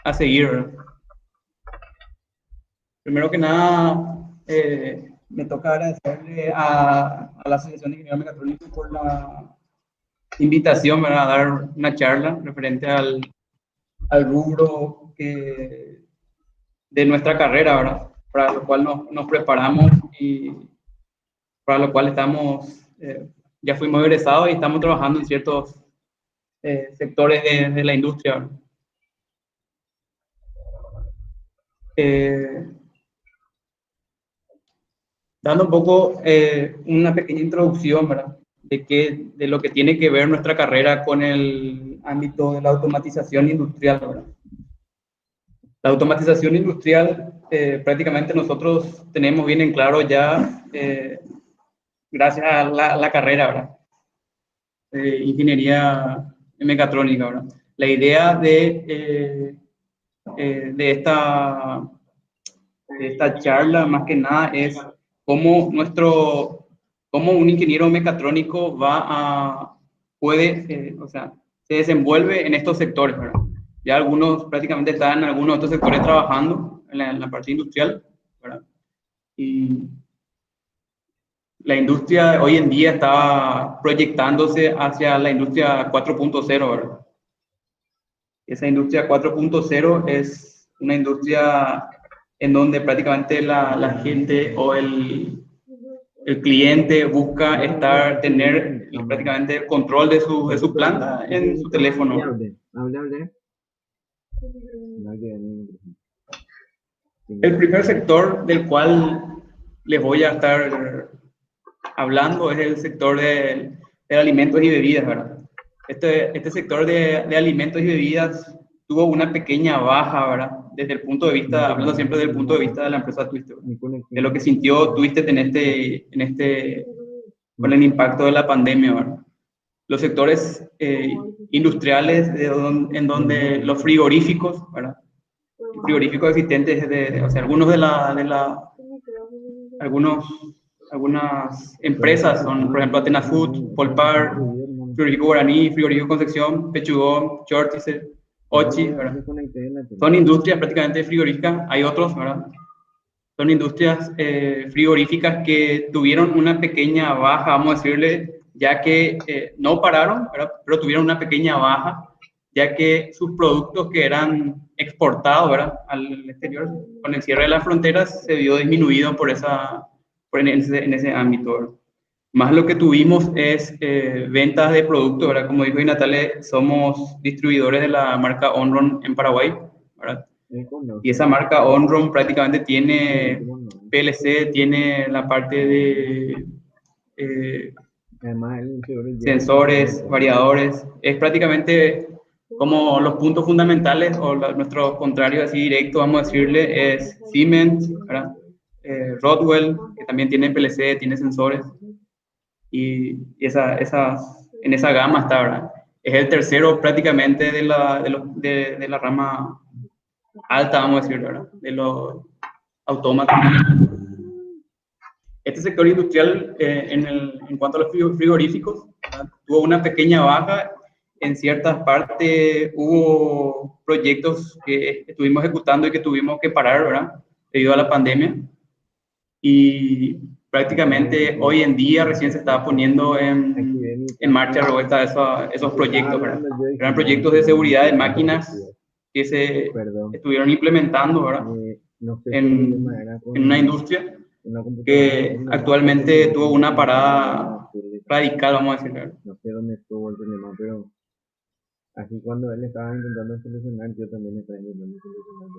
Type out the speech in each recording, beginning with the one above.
a seguir, ¿verdad? Primero que nada, me toca agradecerle a la Asociación de Ingenieros Mecatrónicos por la invitación, ¿verdad? A dar una charla referente al rubro de nuestra carrera, ¿verdad? Para lo cual nos preparamos y para lo cual ya fuimos egresados y estamos trabajando en ciertos sectores de la industria, ¿verdad? Dando un poco una pequeña introducción, ¿verdad? De lo que tiene que ver nuestra carrera con el ámbito de la automatización industrial, ¿verdad? La automatización industrial, prácticamente nosotros tenemos bien en claro ya, gracias a la carrera, ¿verdad? Ingeniería mecatrónica, ¿verdad? La idea de esta charla, más que nada, es cómo cómo un ingeniero mecatrónico o sea, se desenvuelve en estos sectores, ¿verdad? Ya algunos prácticamente están en algunos otros sectores trabajando en la parte industrial, ¿verdad? Y la industria hoy en día está proyectándose hacia la industria 4.0, ¿verdad? Esa industria 4.0 es una industria en donde prácticamente la gente o el cliente busca tener prácticamente el control de su planta en su teléfono. El primer sector del cual les voy a estar hablando es el sector de alimentos y bebidas, ¿verdad? Este sector de alimentos y bebidas tuvo una pequeña baja, ¿verdad? Desde el punto de vista, hablando siempre desde el punto de vista de la empresa Twisted, de lo que sintió Twisted con el impacto de la pandemia, ¿verdad? Los sectores industriales en donde los frigoríficos, ¿verdad? Los frigoríficos existentes, o sea, algunas empresas son, por ejemplo, Atena Food, Polpar, Frigorífico Guaraní, Frigorífico Concepción, Pechugón, Chortice, Ochi, ¿verdad? Son industrias prácticamente frigoríficas. Hay otros, ¿verdad? Son industrias frigoríficas que tuvieron una pequeña baja, vamos a decirle, ya que no pararon, ¿verdad? Pero tuvieron una pequeña baja, ya que sus productos que eran exportados, ¿verdad?, al exterior, con el cierre de las fronteras, se vio disminuido en ese ámbito, ¿verdad? Más lo que tuvimos es ventas de productos, ¿verdad? Como dijo Natale, somos distribuidores de la marca Onron en Paraguay, ¿verdad? Y esa marca Onron prácticamente tiene PLC, tiene la parte de sensores, variadores. Es prácticamente como los puntos fundamentales, o nuestro contrario así directo, vamos a decirle, es Siemens, ¿verdad? Rodwell, que también tiene PLC, tiene sensores. Y en esa gama está, ¿verdad? Es el tercero prácticamente de la rama alta, vamos a decir, ¿verdad? De los autómatas. Este sector industrial, en cuanto a los frigoríficos, ¿verdad?, tuvo una pequeña baja. En ciertas partes hubo proyectos que estuvimos ejecutando y que tuvimos que parar, ¿verdad?, debido a la pandemia. Y prácticamente hoy en día recién se está poniendo en marcha esos proyectos, ¿verdad? Eran proyectos de seguridad de máquinas que se estuvieron implementando, ¿verdad?, en una industria que actualmente tuvo una parada radical, vamos a decir, ¿verdad? No sé dónde estuvo el problema, pero así cuando él estaba intentando solucionar, yo también estaba intentando solucionar.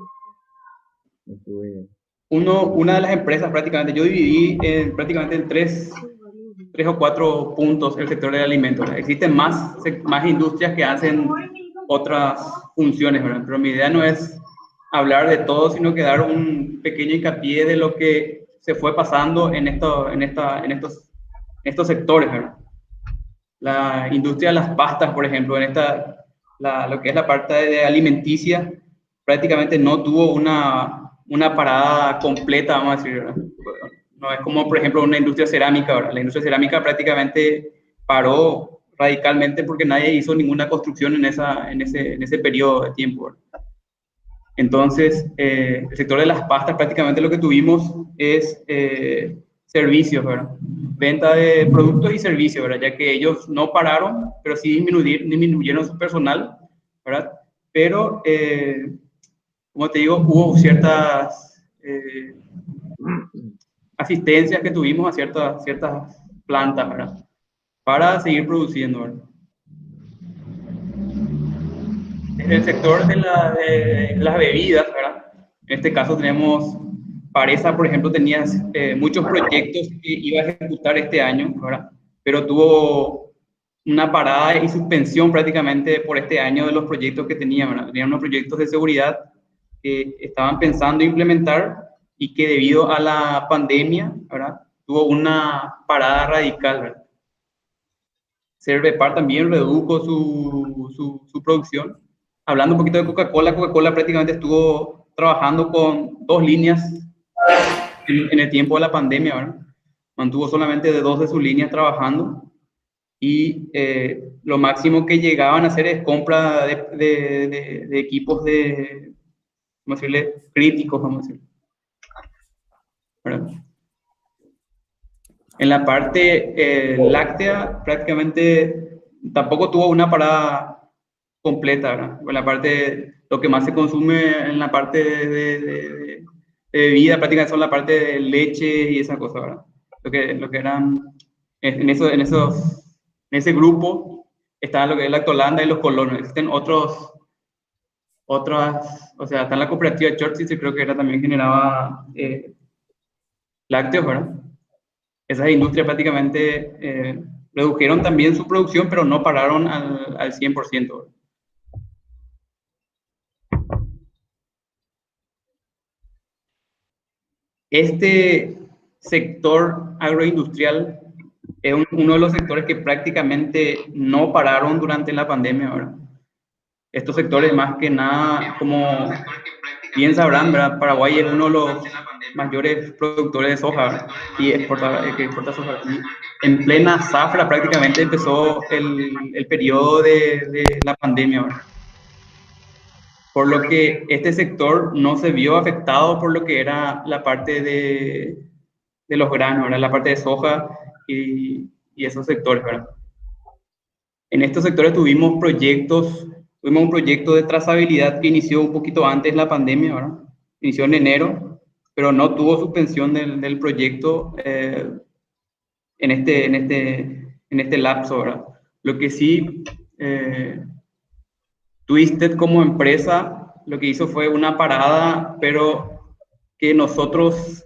No tuve... Una de las empresas prácticamente, yo dividí prácticamente en tres o cuatro puntos el sector de alimentos, ¿verdad? Existen más industrias que hacen otras funciones, ¿verdad? Pero mi idea no es hablar de todo, sino que dar un pequeño hincapié de lo que se fue pasando en estos sectores, ¿verdad? La industria de las pastas, por ejemplo, lo que es la parte de alimenticia, prácticamente no tuvo una parada completa, vamos a decir, ¿verdad? No es como, por ejemplo, una industria cerámica, ¿verdad? La industria cerámica prácticamente paró radicalmente porque nadie hizo ninguna construcción en ese periodo de tiempo, ¿verdad? Entonces, el sector de las pastas prácticamente lo que tuvimos es servicios, ¿verdad? Venta de productos y servicios, ¿verdad? Ya que ellos no pararon, pero sí disminuyeron su personal, ¿verdad? Pero, como te digo, hubo ciertas asistencias que tuvimos a ciertas plantas, ¿verdad? Para seguir produciendo, ¿verdad? En el sector de las bebidas, ¿verdad? En este caso tenemos, Paresa, por ejemplo, tenía muchos proyectos que iba a ejecutar este año, ¿verdad? Pero tuvo una parada y suspensión prácticamente por este año de los proyectos que tenía, ¿verdad? Tenían unos proyectos de seguridad que estaban pensando implementar y que debido a la pandemia, ¿verdad? Tuvo una parada radical, ¿verdad? Cervepar también redujo su producción. Hablando un poquito de Coca-Cola, Coca-Cola prácticamente estuvo trabajando con 2 líneas en el tiempo de la pandemia, ¿verdad? Mantuvo solamente de 2 de sus líneas trabajando y lo máximo que llegaban a hacer es compra de equipos ¿cómo decirle? Críticos, vamos a decir, ¿verdad? En la parte láctea prácticamente tampoco tuvo una parada completa, ¿verdad? En la parte, lo que más se consume en la parte de bebida prácticamente son la parte de leche y esa cosa, ¿verdad? Lo que eran, en ese grupo está lo que es la Lactolanda y los colonos. Existen o sea, está en la cooperativa Chortis, y creo que era también generaba lácteos, ¿verdad? Esas industrias prácticamente redujeron también su producción, pero no pararon al 100%. Este sector agroindustrial es uno de los sectores que prácticamente no pararon durante la pandemia, ¿verdad? Estos sectores más que nada, como bien sabrán, ¿verdad? Paraguay es uno de los mayores productores de soja, ¿verdad? Y que exporta soja. Y en plena zafra prácticamente empezó el periodo de la pandemia, ¿verdad? Por lo que este sector no se vio afectado por lo que era la parte de los granos, ¿verdad? La parte de soja y esos sectores, ¿verdad? En estos sectores tuvimos un proyecto de trazabilidad que inició un poquito antes de la pandemia, ¿verdad? Inició en enero, pero no tuvo suspensión del proyecto en este lapso, ¿verdad? Lo que sí, Twisted como empresa, lo que hizo fue una parada, pero que nosotros,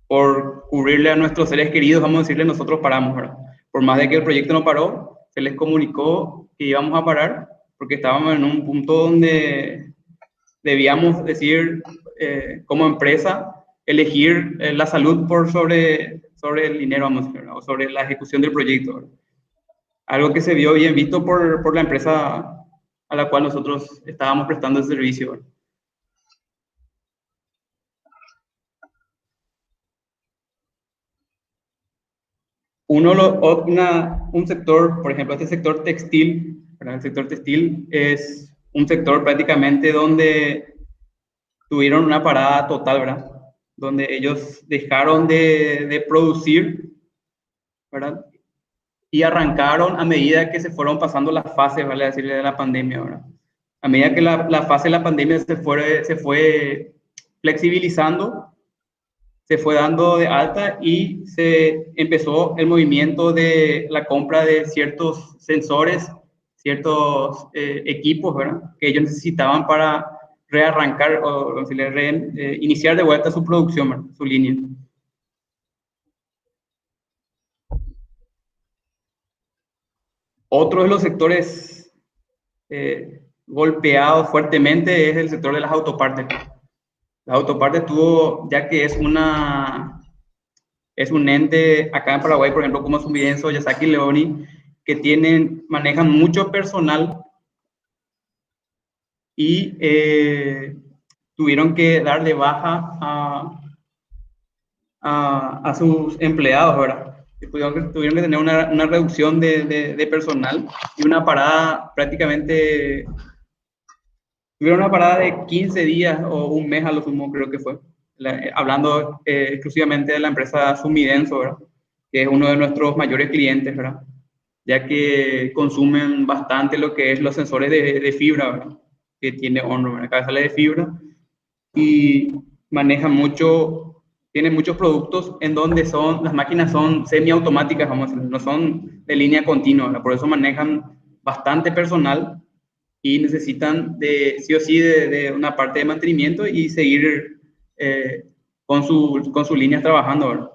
por cubrirle a nuestros seres queridos, vamos a decirle, nosotros paramos, ¿verdad? Por más de que el proyecto no paró, se les comunicó que íbamos a parar, porque estábamos en un punto donde debíamos decir, como empresa, elegir la salud sobre el dinero, vamos a decir, ¿verdad? O sobre la ejecución del proyecto, ¿verdad? Algo que se vio bien visto por la empresa a la cual nosotros estábamos prestando el servicio, ¿verdad? Un sector, por ejemplo, este sector textil, ¿verdad? El sector textil es un sector prácticamente donde tuvieron una parada total, ¿verdad? Donde ellos dejaron de producir, ¿verdad? Y arrancaron a medida que se fueron pasando las fases, vale decir, de la pandemia, ¿verdad? A medida que la fase de la pandemia se fue flexibilizando, se fue dando de alta y se empezó el movimiento de la compra de ciertos sensores, ciertos equipos, ¿verdad? Que ellos necesitaban para rearrancar o iniciar de vuelta su producción, ¿verdad? Su línea. Otro de los sectores golpeados fuertemente es el sector de las autopartes. Las autopartes ya que es un ente acá en Paraguay, por ejemplo, como Sumidenso, Yasaki Leoni, que manejan mucho personal y tuvieron que dar de baja a sus empleados, ¿verdad? Tuvieron que tener una reducción de personal y una parada prácticamente Tuvieron una parada de 15 días o un mes a lo sumo, creo que fue. Hablando exclusivamente de la empresa Sumidenso, ¿verdad? Que es uno de nuestros mayores clientes, ¿verdad? Ya que consumen bastante lo que es los sensores de fibra, ¿verdad? Que tiene Honor, ¿verdad? Acá sale de fibra y maneja mucho, tiene muchos productos en donde las máquinas son semiautomáticas, vamos a decir, no son de línea continua, ¿verdad? Por eso manejan bastante personal y necesitan sí o sí de una parte de mantenimiento y seguir con sus líneas trabajando, ¿verdad?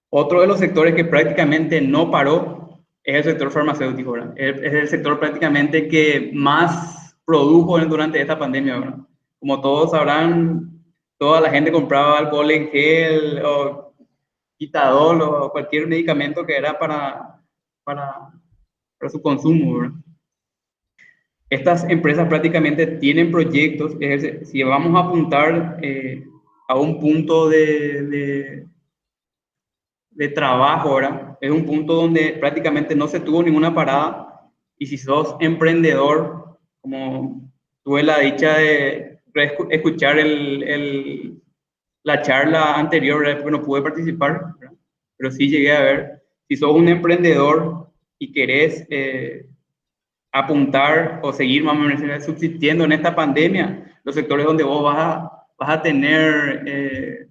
Otro de los sectores que prácticamente no paró es el sector farmacéutico, ¿verdad? Es el sector prácticamente que más produjo durante esta pandemia, ¿verdad? Como todos sabrán, toda la gente compraba alcohol en gel o quitadol o cualquier medicamento que era para, para su consumo, ¿verdad? Estas empresas prácticamente tienen proyectos, es decir, si vamos a apuntar a un punto de trabajo ahora, es un punto donde prácticamente no se tuvo ninguna parada y si sos emprendedor, como tuve la dicha de escuchar la charla anterior, ¿verdad? Porque no pude participar, ¿verdad? Pero sí llegué a ver, si sos un emprendedor y querés apuntar o seguir más o menos subsistiendo en esta pandemia, los sectores donde vos vas a tener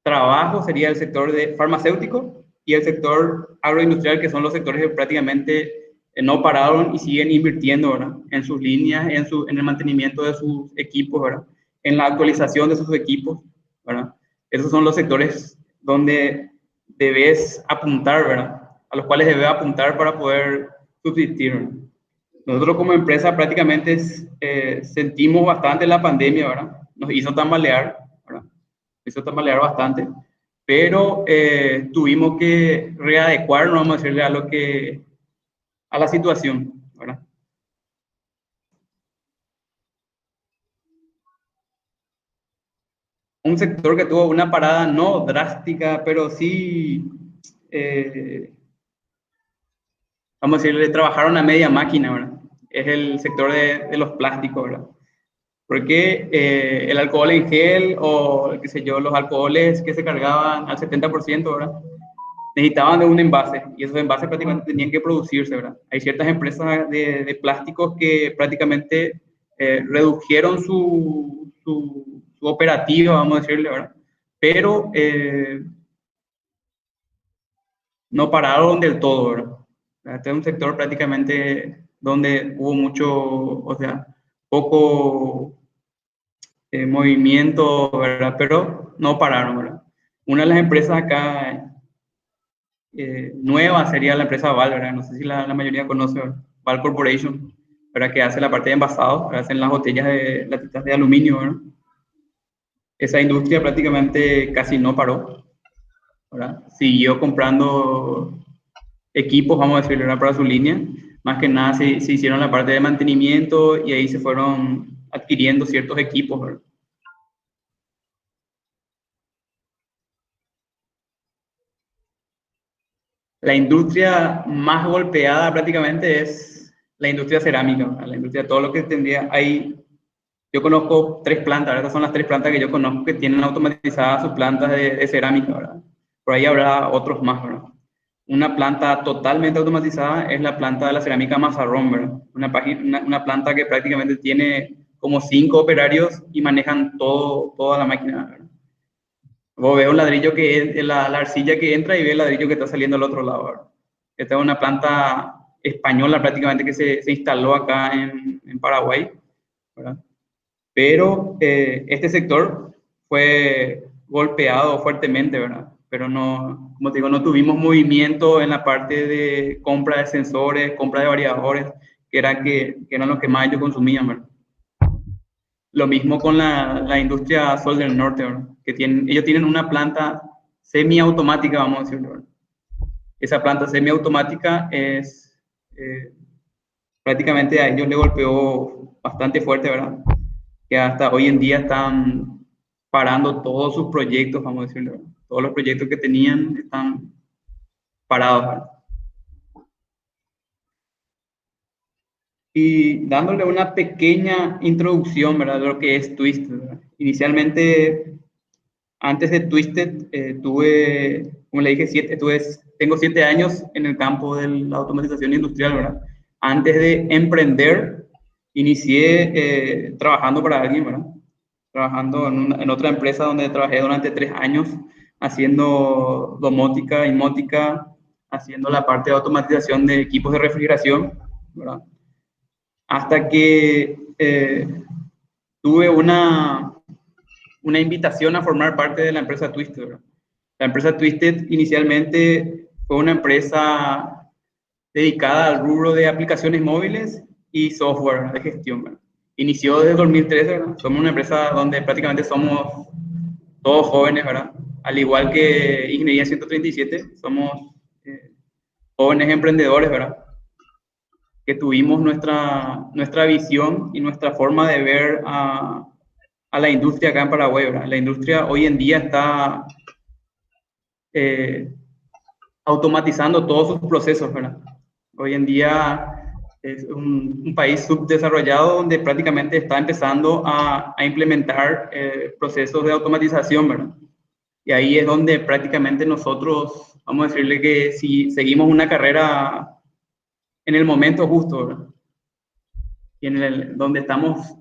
trabajo sería el sector de farmacéutico y el sector agroindustrial, que son los sectores que prácticamente no pararon y siguen invirtiendo, ¿verdad? En sus líneas, en el mantenimiento de sus equipos, ¿verdad? En la actualización de sus equipos, ¿verdad? Esos son los sectores donde debes apuntar, ¿verdad? A los cuales debes apuntar para poder subsistir, ¿verdad? Nosotros como empresa prácticamente sentimos bastante la pandemia, ¿verdad? Nos hizo tambalear, ¿verdad? Hizo tambalear bastante, pero tuvimos que readecuarnos, vamos a decirle, a la situación, ¿verdad? Un sector que tuvo una parada no drástica, pero sí, eh, vamos a decirle, trabajaron a media máquina, ¿verdad? Es el sector de los plásticos, ¿verdad? Porque el alcohol en gel o, qué sé yo, los alcoholes que se cargaban al 70%, ¿verdad? Necesitaban de un envase y esos envases prácticamente tenían que producirse, ¿verdad? Hay ciertas empresas de plásticos que prácticamente redujeron su operativa, vamos a decirle, ¿verdad? Pero no pararon del todo, ¿verdad? Este es un sector prácticamente donde hubo mucho, o sea, poco movimiento, ¿verdad? Pero no pararon, ¿verdad? Una de las empresas acá nueva sería la empresa Val, ¿verdad? No sé si la mayoría conoce, ¿verdad? Val Corporation, ¿verdad? Que hace la parte de envasados, ¿verdad? Hacen las botellas de latitas de aluminio, ¿verdad? Esa industria prácticamente casi no paró, ¿verdad? Siguió comprando equipos, vamos a decir, ¿verdad? Para su línea. Más que nada se hicieron la parte de mantenimiento y ahí se fueron adquiriendo ciertos equipos, ¿verdad? La industria más golpeada prácticamente es la industria cerámica, ¿verdad? La industria, todo lo que tendría, yo conozco 3 plantas, ¿verdad? Estas son las 3 plantas que yo conozco que tienen automatizadas sus plantas de cerámica, ¿verdad? Por ahí habrá otros más, ¿verdad? Una planta totalmente automatizada es la planta de la cerámica Mazarrón, ¿verdad? Una planta que prácticamente tiene como 5 operarios y manejan toda la máquina, ¿verdad? Vos ves un ladrillo la arcilla que entra y ves el ladrillo que está saliendo al otro lado, ¿verdad? Esta es una planta española prácticamente que se instaló acá en Paraguay, ¿verdad? Pero este sector fue golpeado fuertemente, ¿verdad? Pero no, como te digo, no tuvimos movimiento en la parte de compra de sensores, compra de variadores, que eran los que más ellos consumían, ¿verdad? Lo mismo con la industria Sol del Norte, ¿verdad? Ellos tienen una planta semiautomática, vamos a decirlo, ¿verdad? Esa planta semiautomática eh, prácticamente a ellos le golpeó bastante fuerte, ¿verdad? Que hasta hoy en día están parando todos sus proyectos, vamos a decirlo, ¿verdad? Todos los proyectos que tenían están parados, ¿verdad? Y dándole una pequeña introducción, ¿verdad?, de lo que es Twisted, ¿verdad? Inicialmente, antes de Twisted, tuve, como le dije, tengo 7 años en el campo de la automatización industrial, ¿verdad? Antes de emprender, inicié trabajando para alguien, ¿verdad? Trabajando en otra empresa donde trabajé durante 3 años, haciendo domótica, inmótica, haciendo la parte de automatización de equipos de refrigeración, ¿verdad? Hasta que tuve una invitación a formar parte de la empresa Twisted, ¿verdad? La empresa Twisted inicialmente fue una empresa dedicada al rubro de aplicaciones móviles y software de gestión, ¿verdad? Inició desde 2013, ¿verdad? Somos una empresa donde prácticamente somos todos jóvenes, ¿verdad? Al igual que Ingeniería 137, somos jóvenes emprendedores, ¿verdad? Que tuvimos nuestra visión y nuestra forma de ver a la industria acá en Paraguay, ¿verdad? La industria hoy en día está automatizando todos sus procesos, ¿verdad? Hoy en día es un país subdesarrollado donde prácticamente está empezando a implementar procesos de automatización, ¿verdad? Y ahí es donde prácticamente nosotros, vamos a decirle que si seguimos una carrera en el momento justo, ¿verdad? Y donde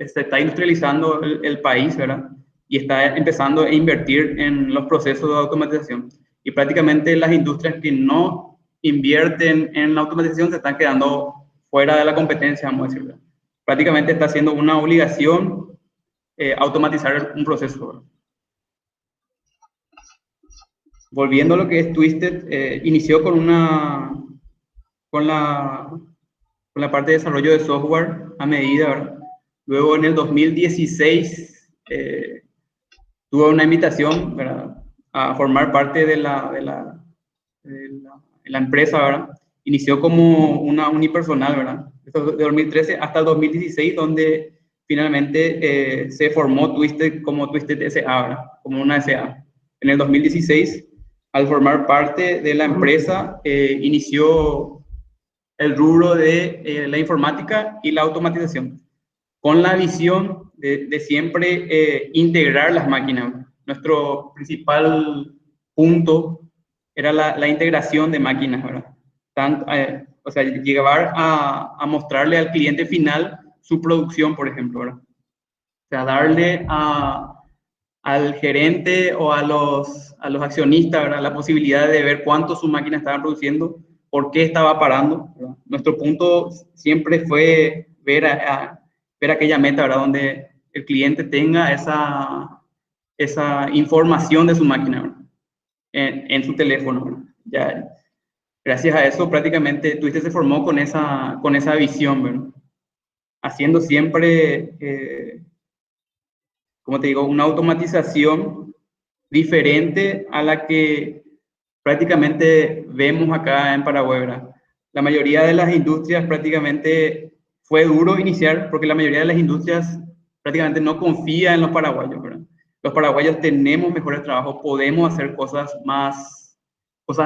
se está industrializando el país, ¿verdad? Y está empezando a invertir en los procesos de automatización. Y prácticamente las industrias que no invierten en la automatización se están quedando fuera de la competencia, vamos a decirlo. Prácticamente está siendo una obligación automatizar un proceso, ¿verdad? Volviendo a lo que es Twisted, inició con la parte de desarrollo de software a medida, ¿verdad? Luego en el 2016 tuve una invitación, ¿verdad?, a formar parte de la empresa, ¿verdad? Inició como una unipersonal, ¿verdad? Esto de 2013 hasta el 2016, donde finalmente se formó Twisted como Twisted SA, ¿verdad? Como una SA. En el 2016, al formar parte de la empresa, inició el rubro de la informática y la automatización, con la visión de siempre integrar las máquinas. Nuestro principal punto era la integración de máquinas, ¿verdad? O sea, llegar a mostrarle al cliente final su producción, por ejemplo, ¿verdad? O sea, darle al gerente o a los accionistas, ¿verdad?, la posibilidad de ver cuánto sus máquinas estaban produciendo, por qué estaba parando, ¿verdad? Nuestro punto siempre fue ver aquella meta, ¿verdad?, donde el cliente tenga esa información de su máquina, ¿verdad?, en su teléfono, ¿verdad? Ya, gracias a eso prácticamente Twisted se formó con esa visión, ¿verdad? Haciendo siempre, como te digo, una automatización diferente a la que prácticamente vemos acá en Paraguay, ¿verdad? La mayoría de las industrias prácticamente fue duro iniciar porque la mayoría de las industrias prácticamente no confía en los paraguayos, ¿verdad? Los paraguayos tenemos mejores trabajos, podemos hacer cosas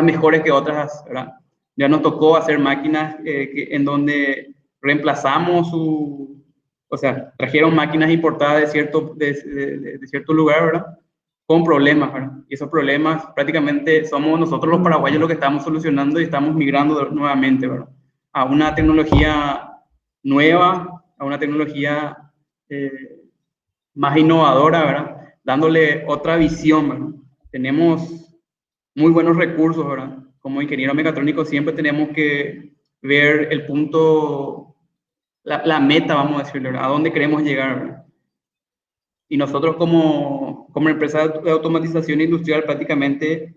mejores que otras, ¿verdad? Ya nos tocó hacer máquinas en donde reemplazamos o sea, trajeron máquinas importadas de cierto lugar, ¿verdad?, con problemas, ¿verdad? Y esos problemas prácticamente somos nosotros los paraguayos los que estamos solucionando y estamos migrando nuevamente, ¿verdad?, a una tecnología nueva, a una tecnología más innovadora, ¿verdad?, dándole otra visión, ¿verdad? Tenemos muy buenos recursos, ¿verdad? Como ingeniero mecatrónico siempre tenemos que ver el punto, la meta, vamos a decirlo, ¿verdad?, a dónde queremos llegar, ¿verdad? Y nosotros como empresa de automatización industrial prácticamente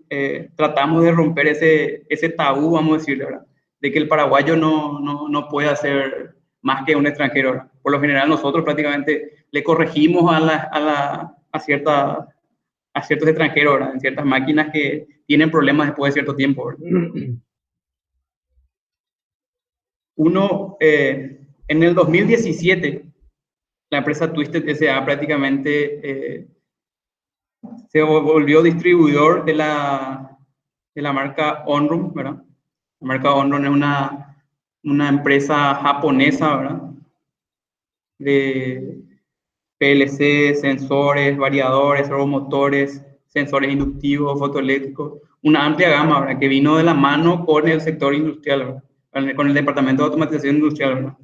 tratamos de romper ese tabú, vamos a decirlo, ¿verdad?, de que el paraguayo no puede hacer más que un extranjero, ¿verdad? Por lo general nosotros prácticamente le corregimos a ciertos extranjeros, ¿verdad?, en ciertas máquinas que tienen problemas después de cierto tiempo, ¿verdad? En el 2017, la empresa Twisted SA prácticamente se volvió distribuidor de la marca Onrum, ¿verdad? La marca Onrum es una empresa japonesa, ¿verdad?, de PLC, sensores, variadores, servomotores, sensores inductivos, fotoeléctricos, una amplia gama, ¿verdad? Que vino de la mano con el sector industrial, ¿verdad? Con el departamento de automatización industrial, ¿verdad?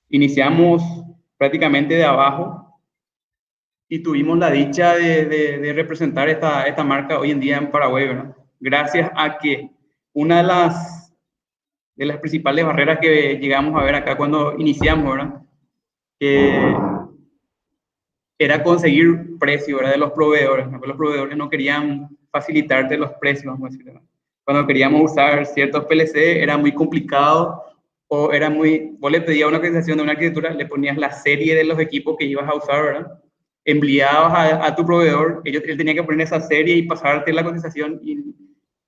Iniciamos prácticamente de abajo y tuvimos la dicha de representar esta marca hoy en día en Paraguay, ¿verdad? Gracias a que una de las principales barreras que llegamos a ver acá cuando iniciamos, ¿verdad? Era conseguir precio, ¿verdad? De los proveedores, ¿no? Los proveedores no querían facilitarte los precios, vamos a decir, ¿verdad? Cuando queríamos usar ciertos PLC era muy complicado o era muy, vos le pedías una cotización de una arquitectura, le ponías la serie de los equipos que ibas a usar, ¿verdad? Enviabas a tu proveedor, él tenía que poner esa serie y pasarte la cotización y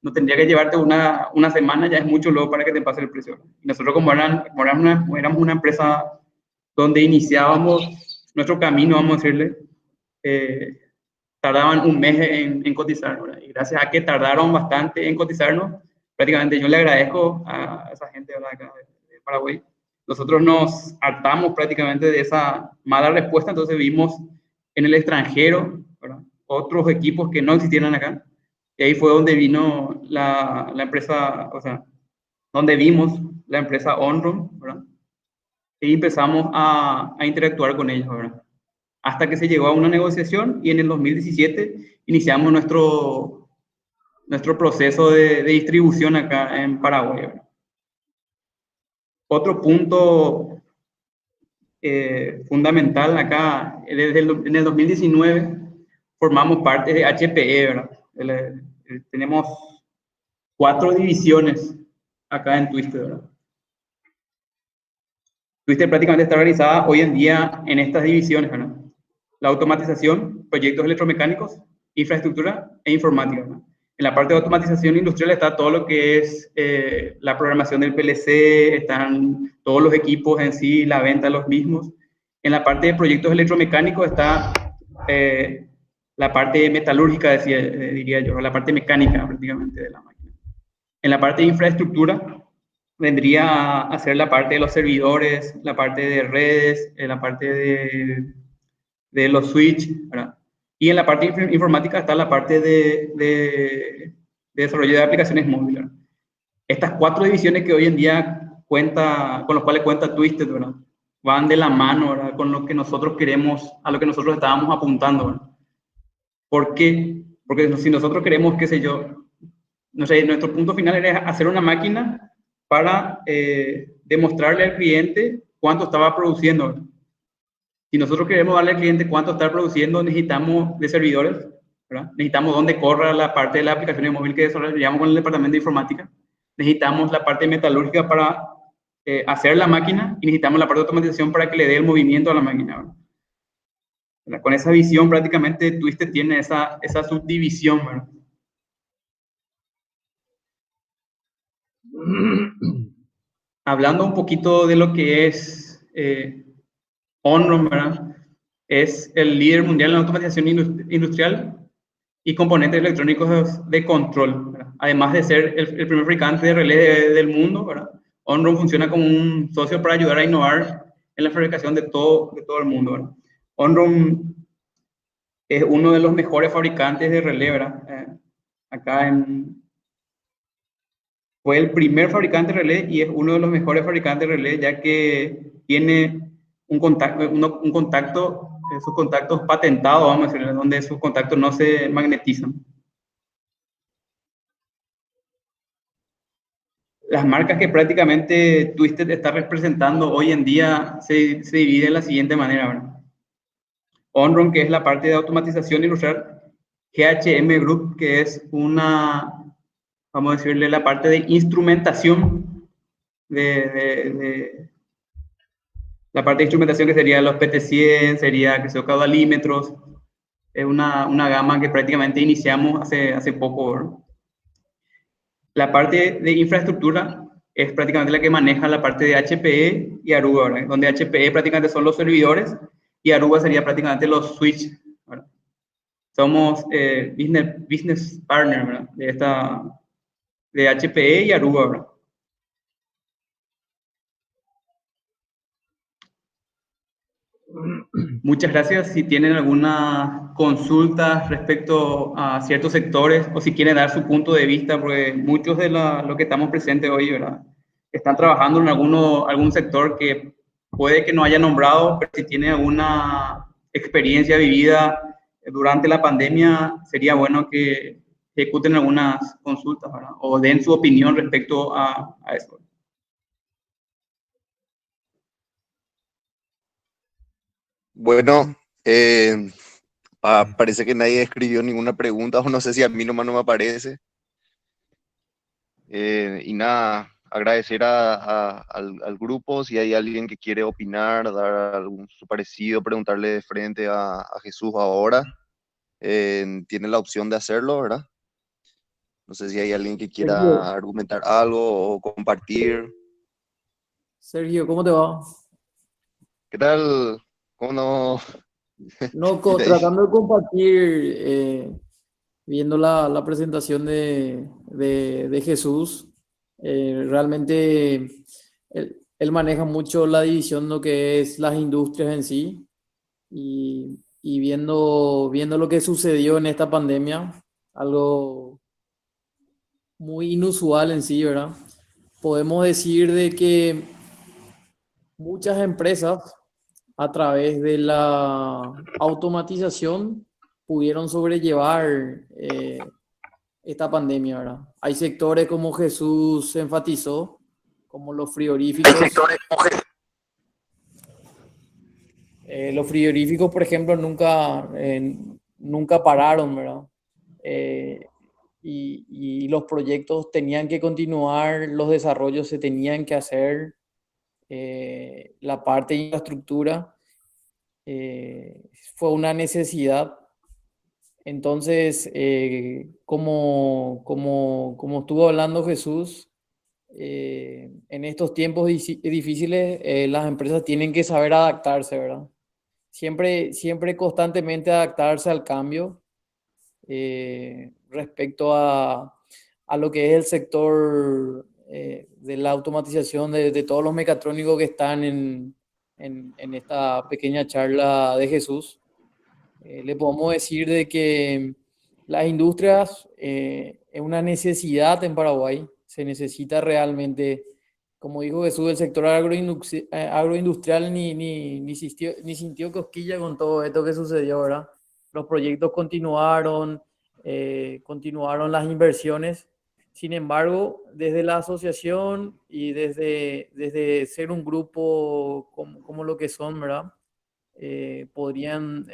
no tendría que llevarte una semana, ya es mucho luego para que te pase el precio. Y nosotros como éramos una empresa donde iniciábamos nuestro camino, vamos a decirle, tardaban un mes en cotizar, ¿verdad? Y gracias a que tardaron bastante en cotizarnos, prácticamente yo le agradezco a esa gente, ¿verdad? Acá de Paraguay. Nosotros nos hartamos prácticamente de esa mala respuesta, entonces vimos en el extranjero, ¿verdad? Otros equipos que no existieran acá, y ahí fue donde vino la empresa, o sea, donde vimos la empresa Onron, ¿verdad? Y empezamos a interactuar con ellos, ¿verdad? Hasta que se llegó a una negociación y en el 2017 iniciamos nuestro proceso de distribución acá en Paraguay, ¿verdad? Otro punto fundamental acá, en el 2019 formamos parte de HPE, ¿verdad? Tenemos 4 divisiones acá en Twister, ¿verdad? Twister prácticamente está realizada hoy en día en estas divisiones, ¿verdad? La automatización, proyectos electromecánicos, infraestructura e informática, ¿verdad? En la parte de automatización industrial está todo lo que es la programación del PLC, están todos los equipos en sí, la venta de los mismos. En la parte de proyectos electromecánicos está la parte metalúrgica, diría yo, la parte mecánica prácticamente de la máquina. En la parte de infraestructura vendría a ser la parte de los servidores, la parte de redes, la parte de los switch, ¿verdad? Y en la parte informática está la parte de desarrollo de aplicaciones móviles, ¿verdad? Estas 4 divisiones que hoy en día con los cuales cuenta Twisted, ¿verdad? Van de la mano, ¿verdad? Con lo que nosotros queremos, a lo que nosotros estábamos apuntando, ¿verdad? ¿Por qué? Porque si nosotros queremos, qué sé yo, no sé, nuestro punto final era hacer una máquina para demostrarle al cliente cuánto estaba produciendo, ¿verdad? Si nosotros queremos darle al cliente cuánto está produciendo, necesitamos de servidores, ¿verdad? Necesitamos dónde corra la parte de la aplicación de móvil que desarrollamos con el departamento de informática. Necesitamos la parte metalúrgica para hacer la máquina y necesitamos la parte de automatización para que le dé el movimiento a la máquina, ¿verdad? Con esa visión prácticamente Twisted tiene esa subdivisión, ¿verdad? Hablando un poquito de lo que es Onron, ¿verdad? Es el líder mundial en automatización industrial y componentes electrónicos de control, ¿verdad? Además de ser el primer fabricante de relé del mundo, ¿verdad? Onron funciona como un socio para ayudar a innovar en la fabricación de todo el mundo, ¿verdad? Onron es uno de los mejores fabricantes de relé, ¿verdad? Fue el primer fabricante de relé y es uno de los mejores fabricantes de relé, ya que tiene un contacto, sus contactos patentados, vamos a decir, donde sus contactos no se magnetizan. Las marcas que prácticamente Twisted está representando hoy en día se divide de la siguiente manera, ¿verdad? Onron, que es la parte de automatización industrial, GHM Group, que es vamos a decirle, la parte de instrumentación la parte de instrumentación que sería los PT100, sería que se caudalímetros, es una gama que prácticamente iniciamos hace poco, ¿verdad? La parte de infraestructura es prácticamente la que maneja la parte de HPE y Aruba, ¿verdad? Donde HPE prácticamente son los servidores y Aruba sería prácticamente los switch, ¿verdad? Somos business partner, ¿verdad? De HPE y Aruba, ¿verdad? Muchas gracias. Si tienen alguna consulta respecto a ciertos sectores o si quieren dar su punto de vista, porque muchos de los que estamos presentes hoy, ¿verdad? Están trabajando en algún sector que puede que no haya nombrado, pero si tienen alguna experiencia vivida durante la pandemia, sería bueno que ejecuten algunas consultas, ¿verdad? O den su opinión respecto a eso. Bueno, parece que nadie escribió ninguna pregunta, o no sé si a mí nomás no me aparece. Y nada, agradecer al grupo, si hay alguien que quiere opinar, dar algún su parecido, preguntarle de frente a Jesús ahora, tiene la opción de hacerlo, ¿verdad? No sé si hay alguien que quiera Sergio, argumentar algo o compartir. Sergio, ¿cómo te va? ¿Qué tal? ¿Cómo no? No, ¿Qué te dije? tratando de compartir, viendo la presentación de Jesús, realmente él maneja mucho la división de lo que es las industrias en sí y viendo lo que sucedió en esta pandemia, algo muy inusual en sí, ¿verdad? Podemos decir de que muchas empresas a través de la automatización pudieron sobrellevar esta pandemia, ¿verdad? Hay sectores como Jesús enfatizó, como los frigoríficos. Los frigoríficos, por ejemplo, nunca pararon, ¿verdad? Eh, y los proyectos tenían que continuar, los desarrollos se tenían que hacer, la parte de infraestructura eh, fue una necesidad. Entonces, como estuvo hablando Jesús, en estos tiempos difíciles, las empresas tienen que saber adaptarse, ¿verdad? Siempre constantemente adaptarse al cambio respecto a lo que es el sector de la automatización de todos los mecatrónicos que están en esta pequeña charla de Jesús. Le podemos decir de que las industrias es una necesidad en Paraguay. Se necesita realmente, como dijo Jesús, el sector agroindustrial ni sintió cosquilla con todo esto que sucedió, ¿verdad? Los proyectos continuaron las inversiones. Sin embargo, desde la asociación y desde ser un grupo como lo que son, ¿verdad? Podrían,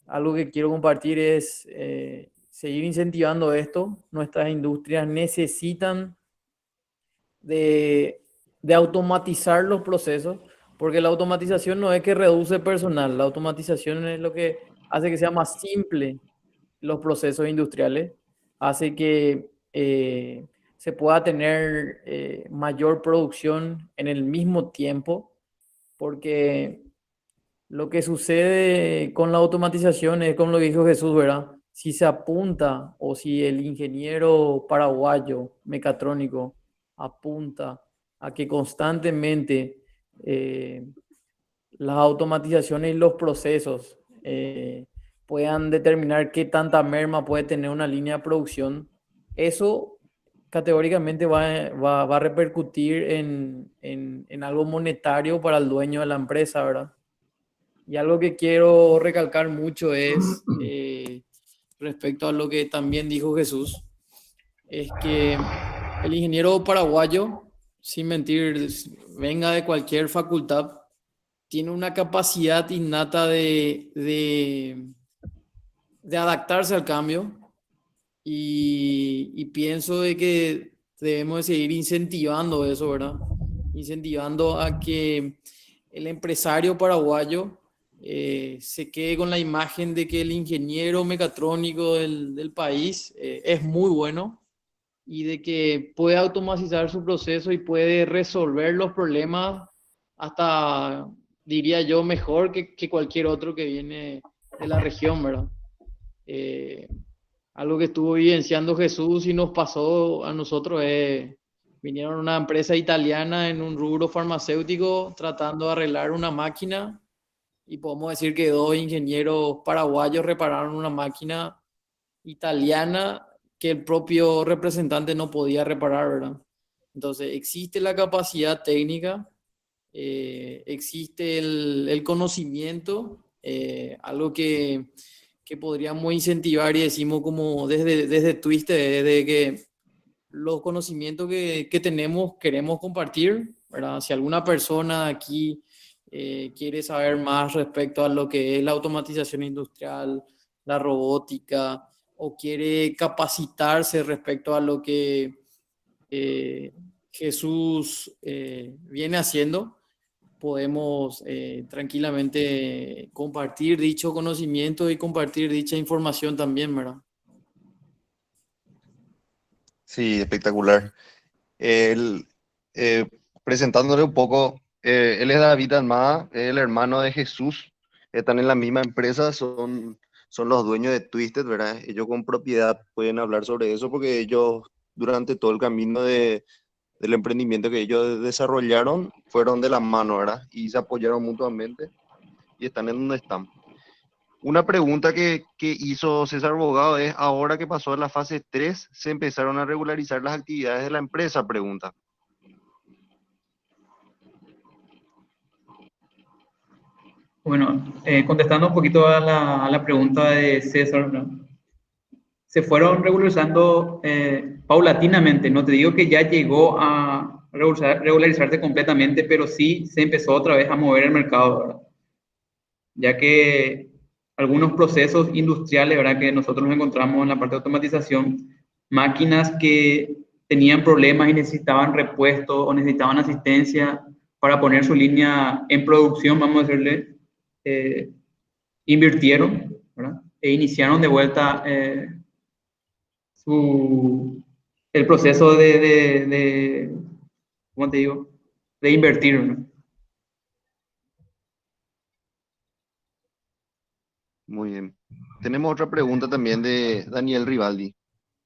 algo que quiero compartir es seguir incentivando esto. Nuestras industrias necesitan de automatizar los procesos, porque la automatización no es que reduce personal, la automatización es lo que hace que sea más simple los procesos industriales, hace que se pueda tener mayor producción en el mismo tiempo, porque lo que sucede con la automatización es como lo dijo Jesús, ¿verdad? Si se apunta o si el ingeniero paraguayo mecatrónico apunta a que constantemente eh, las automatizaciones y los procesos puedan determinar qué tanta merma puede tener una línea de producción, eso categóricamente va a repercutir en algo monetario para el dueño de la empresa, ¿verdad? Y algo que quiero recalcar mucho es, respecto a lo que también dijo Jesús, es que el ingeniero paraguayo, sin mentir, venga de cualquier facultad, tiene una capacidad innata de adaptarse al cambio y pienso de que debemos de seguir incentivando eso, ¿verdad? Incentivando a que el empresario paraguayo se quede con la imagen de que el ingeniero mecatrónico del país es muy bueno y de que puede automatizar su proceso y puede resolver los problemas hasta, diría yo, mejor que cualquier otro que viene de la región, ¿verdad? Eh, Algo que estuvo vivenciando Jesús y nos pasó a nosotros es, vinieron una empresa italiana en un rubro farmacéutico tratando de arreglar una máquina y podemos decir que dos ingenieros paraguayos repararon una máquina italiana que el propio representante no podía reparar, ¿verdad? Entonces, existe la capacidad técnica, existe el conocimiento, algo que podríamos incentivar y decimos como desde Twister, desde que los conocimientos que tenemos queremos compartir, ¿verdad? Si alguna persona aquí quiere saber más respecto a lo que es la automatización industrial, la robótica, o quiere capacitarse respecto a lo que Jesús viene haciendo, podemos tranquilamente compartir dicho conocimiento y compartir dicha información también, ¿verdad? Sí, espectacular. Él, eh, presentándole un poco, él es David Almada, es el hermano de Jesús, están en la misma empresa, son los dueños de Twisted, ¿verdad? Ellos con propiedad pueden hablar sobre eso porque ellos durante todo el camino del emprendimiento que ellos desarrollaron fueron de la mano, ¿verdad? Y se apoyaron mutuamente y están en donde están. Una pregunta que hizo César Bogado es, ahora que pasó la fase 3, ¿se empezaron a regularizar las actividades de la empresa? Pregunta. Bueno, contestando un poquito a la pregunta de César, ¿no? Se fueron regularizando paulatinamente. No te digo que ya llegó a regularizarse completamente, pero sí se empezó otra vez a mover el mercado, ¿verdad? Ya que algunos procesos industriales, ¿verdad? Que nosotros nos encontramos en la parte de automatización, máquinas que tenían problemas y necesitaban repuesto o necesitaban asistencia para poner su línea en producción, vamos a decirle, eh, invirtieron, ¿verdad? E iniciaron de vuelta el proceso ¿cómo te digo? De invertir, ¿no? Muy bien. Tenemos otra pregunta también de Daniel Rivaldi.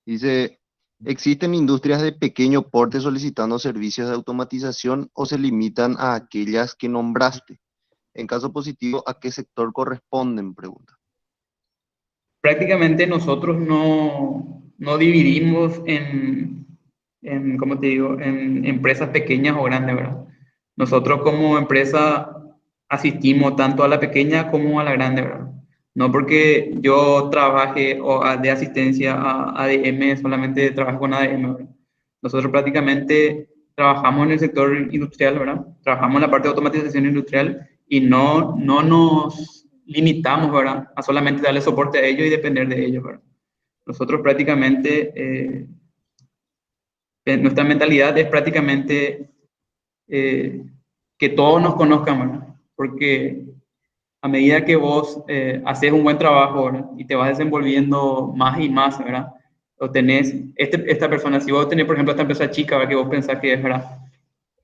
Dice, ¿existen industrias de pequeño porte solicitando servicios de automatización o se limitan a aquellas que nombraste? En caso positivo, ¿a qué sector corresponden? Pregunta. Prácticamente nosotros no dividimos ¿cómo te digo? En empresas pequeñas o grandes, ¿verdad? Nosotros como empresa asistimos tanto a la pequeña como a la grande, ¿verdad? No porque yo trabaje de asistencia a ADM, solamente trabajo con ADM, ¿verdad? Nosotros prácticamente trabajamos en el sector industrial, ¿verdad? Trabajamos en la parte de automatización industrial y no nos limitamos, ¿verdad? A solamente darle soporte a ellos y depender de ellos, ¿verdad? Nosotros prácticamente, nuestra mentalidad es prácticamente eh, que todos nos conozcan, ¿verdad? Porque a medida que vos haces un buen trabajo, ¿verdad? Y te vas desenvolviendo más y más, ¿verdad? O tenés, esta persona, si vos tenés, por ejemplo, esta empresa chica, ¿verdad? Que vos pensás que es, ¿verdad?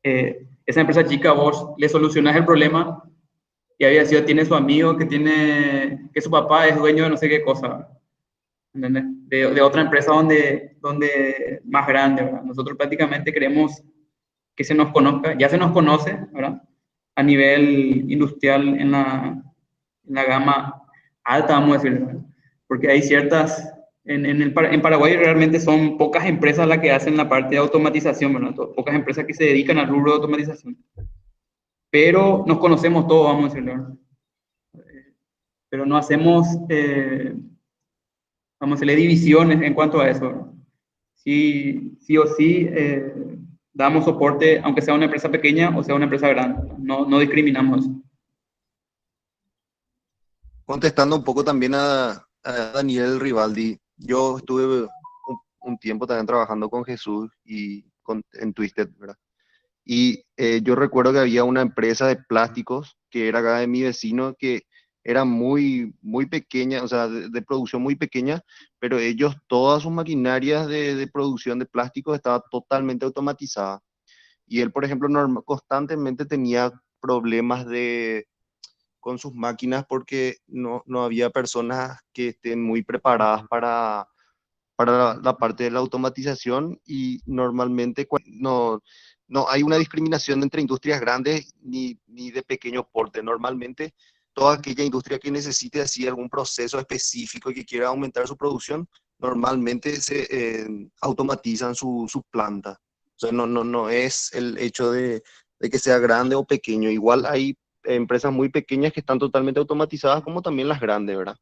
Esa empresa chica, vos le solucionás el problema y había sido, tiene su amigo que su papá es dueño de no sé qué cosa, ¿entendés? De otra empresa donde más grande, ¿verdad? Nosotros prácticamente queremos que se nos conozca, ya se nos conoce, ¿verdad? A nivel industrial en la gama alta, vamos a decir, ¿verdad? Porque hay ciertas, en Paraguay realmente son pocas empresas las que hacen la parte de automatización, ¿verdad? Pocas empresas que se dedican al rubro de automatización. Pero nos conocemos todos, vamos a decirlo, ¿verdad? Pero no hacemos, vamos a decirle, divisiones en cuanto a eso, ¿verdad? Sí, sí o sí, damos soporte, aunque sea una empresa pequeña o sea una empresa grande, ¿verdad? No discriminamos. Contestando un poco también a Daniel Rivaldi, yo estuve un tiempo también trabajando con Jesús en Twisted, ¿verdad? Y yo recuerdo que había una empresa de plásticos que era acá de mi vecino que era muy pequeña, o sea, de producción muy pequeña, pero ellos, todas sus maquinarias de producción de plásticos estaba totalmente automatizada. Y él, por ejemplo, constantemente tenía problemas con sus máquinas porque no había personas que estén muy preparadas para la parte de la automatización y normalmente no hay una discriminación entre industrias grandes ni de pequeño porte. Normalmente toda aquella industria que necesite así algún proceso específico y que quiera aumentar su producción, normalmente se automatizan su planta. O sea, no es el hecho de que sea grande o pequeño. Igual hay empresas muy pequeñas que están totalmente automatizadas, como también las grandes, ¿verdad?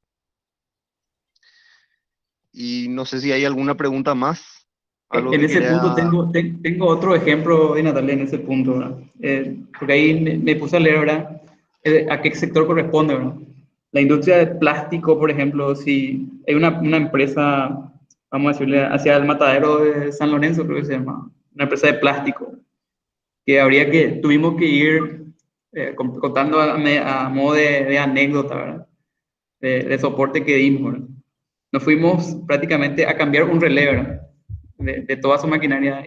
Y no sé si hay alguna pregunta más, algo En que ese punto quiera... tengo otro ejemplo de Natalia en ese punto, ¿verdad? Porque ahí me puse a leer, ¿verdad? A qué sector corresponde, ¿verdad? La industria de plástico, por ejemplo, si hay una empresa, vamos a decirle, hacia el matadero de San Lorenzo, creo que se llama, una empresa de plástico, que tuvimos que ir contando a modo de anécdota, ¿verdad? De soporte que dimos, ¿verdad? Nos fuimos prácticamente a cambiar un relé, ¿verdad? De toda su maquinaria.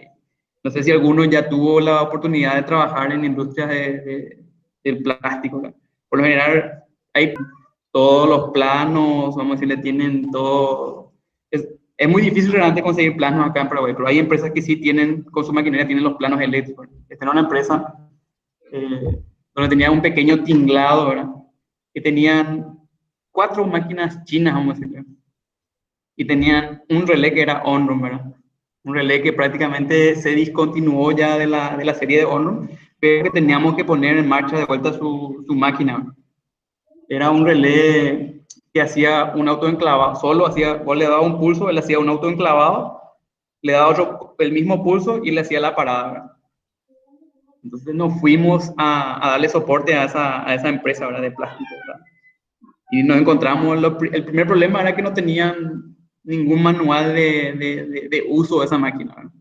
No sé si alguno ya tuvo la oportunidad de trabajar en industrias del plástico, ¿verdad? Por lo general, hay todos los planos, vamos a decirle, tienen todo. Es muy difícil realmente conseguir planos acá en Paraguay, pero hay empresas que sí tienen, con su maquinaria, tienen los planos eléctricos. Esta era una empresa donde tenía un pequeño tinglado, ¿verdad? Que tenían 4 máquinas chinas, vamos a decirle, y tenían un relé que era Onrum, ¿verdad? Un relé que prácticamente se discontinuó ya de la serie de Onrum, pero que teníamos que poner en marcha de vuelta su máquina, ¿verdad? Era un relé que hacía un autoenclavado, solo hacía, vos le dabas un pulso, él hacía un autoenclavado, le daba otro, el mismo pulso y le hacía la parada, ¿verdad? Entonces nos fuimos a darle soporte a esa empresa, ¿verdad? De plástico, ¿verdad? Y nos encontramos, el primer problema era que no tenían ningún manual de uso de esa máquina, ¿verdad?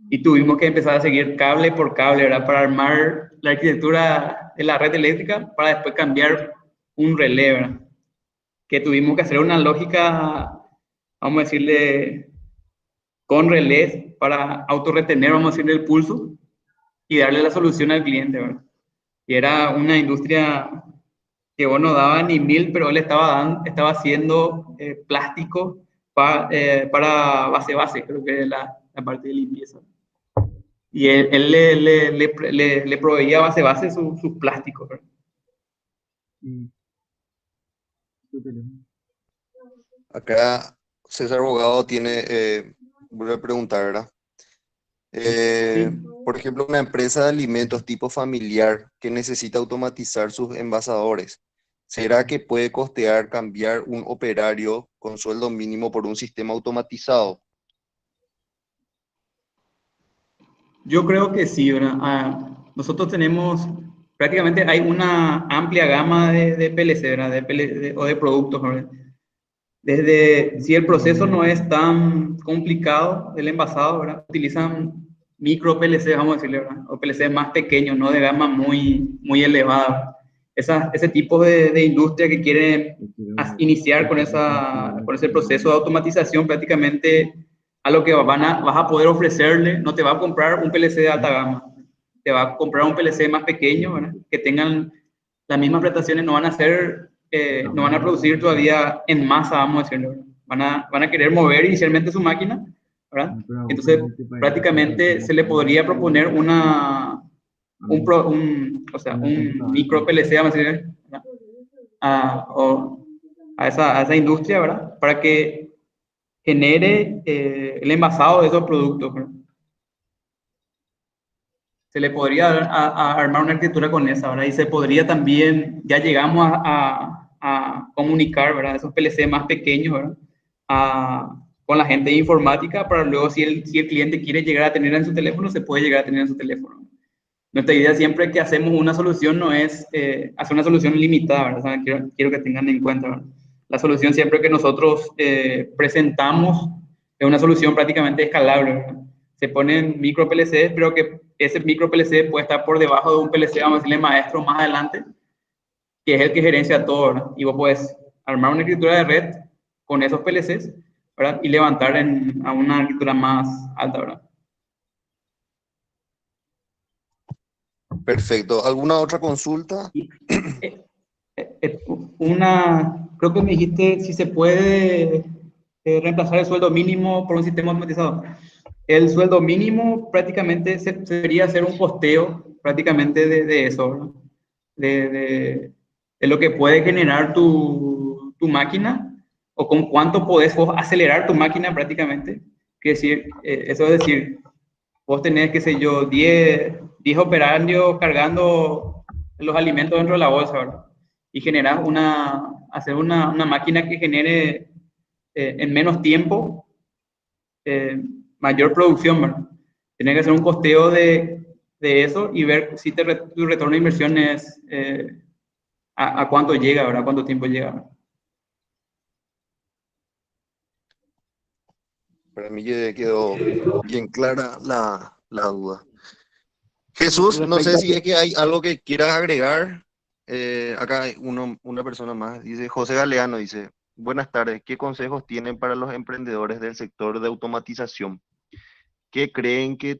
Y tuvimos que empezar a seguir cable por cable, ¿verdad? Para armar la arquitectura de la red eléctrica para después cambiar un relé, ¿verdad? Que tuvimos que hacer una lógica, vamos a decirle, con relés para autorretener, vamos a decirle, el pulso y darle la solución al cliente, ¿verdad? Y era una industria que vos no daba ni 1000, pero él estaba haciendo plástico para base, creo que es la parte de limpieza. Y él le proveía base sus plásticos, ¿verdad? Acá César Abogado tiene, vuelve a preguntar, ¿verdad? Sí. Por ejemplo, una empresa de alimentos tipo familiar que necesita automatizar sus envasadores, ¿será que puede costear cambiar un operario con sueldo mínimo por un sistema automatizado? Yo creo que sí, ¿verdad? Nosotros tenemos, prácticamente hay una amplia gama de PLC, ¿verdad? O de productos, ¿verdad? Desde, si el proceso no es tan complicado, el envasado, ¿verdad? Utilizan micro PLC, vamos a decirle, ¿verdad? O PLC más pequeños, no de gama muy elevada. Ese tipo de industria que quiere iniciar con ese proceso de automatización, prácticamente a lo que vas a poder ofrecerle, no te va a comprar un PLC de alta gama, te va a comprar un PLC más pequeño, ¿verdad? Que tengan las mismas prestaciones, no van a producir todavía en masa, vamos a decirlo, ¿verdad? Van a querer mover inicialmente su máquina, ¿verdad? Entonces, prácticamente se le podría proponer o sea, un micro PLC, vamos a decir, ¿verdad? A esa industria, ¿verdad? Para que genere el envasado de esos productos, ¿verdad? Se le podría armar una arquitectura con esa, ¿verdad? Y se podría también, ya llegamos a comunicar, ¿verdad? Esos PLC más pequeños, ¿verdad? Con la gente de informática para luego, si el cliente quiere llegar a tener en su teléfono, se puede llegar a tener en su teléfono. Nuestra idea siempre que hacemos una solución no es hacer una solución limitada, ¿verdad? O sea, quiero que tengan en cuenta, ¿verdad? La solución siempre que nosotros presentamos es una solución prácticamente escalable, ¿verdad? Se ponen micro PLCs, pero que ese micro PLC puede estar por debajo de un PLC, vamos a decirle maestro más adelante, que es el que gerencia todo, ¿verdad? Y vos puedes armar una arquitectura de red con esos PLCs, ¿verdad? Y levantar a una arquitectura más alta, ¿verdad? Perfecto. ¿Alguna otra consulta? Creo que me dijiste si se puede reemplazar el sueldo mínimo por un sistema automatizado. El sueldo mínimo prácticamente sería hacer un posteo prácticamente de eso, ¿no? de lo que puede generar tu máquina o con cuánto podés vos acelerar tu máquina prácticamente. Eso es decir, vos tenés, qué sé yo, 10 operarios cargando los alimentos dentro de la bolsa, ¿verdad? Y generar hacer una máquina que genere en menos tiempo mayor producción, ¿verdad? Tienes que hacer un costeo de eso y ver si tu retorno de inversión es a cuánto llega, ¿verdad? ¿Cuánto tiempo llega? ¿Verdad? Para mí ya quedó bien clara la duda. Jesús, no sé Respecto si es que hay algo que quieras agregar. Acá hay una persona más, dice José Galeano, dice, buenas tardes, ¿qué consejos tienen para los emprendedores del sector de automatización? ¿Qué creen que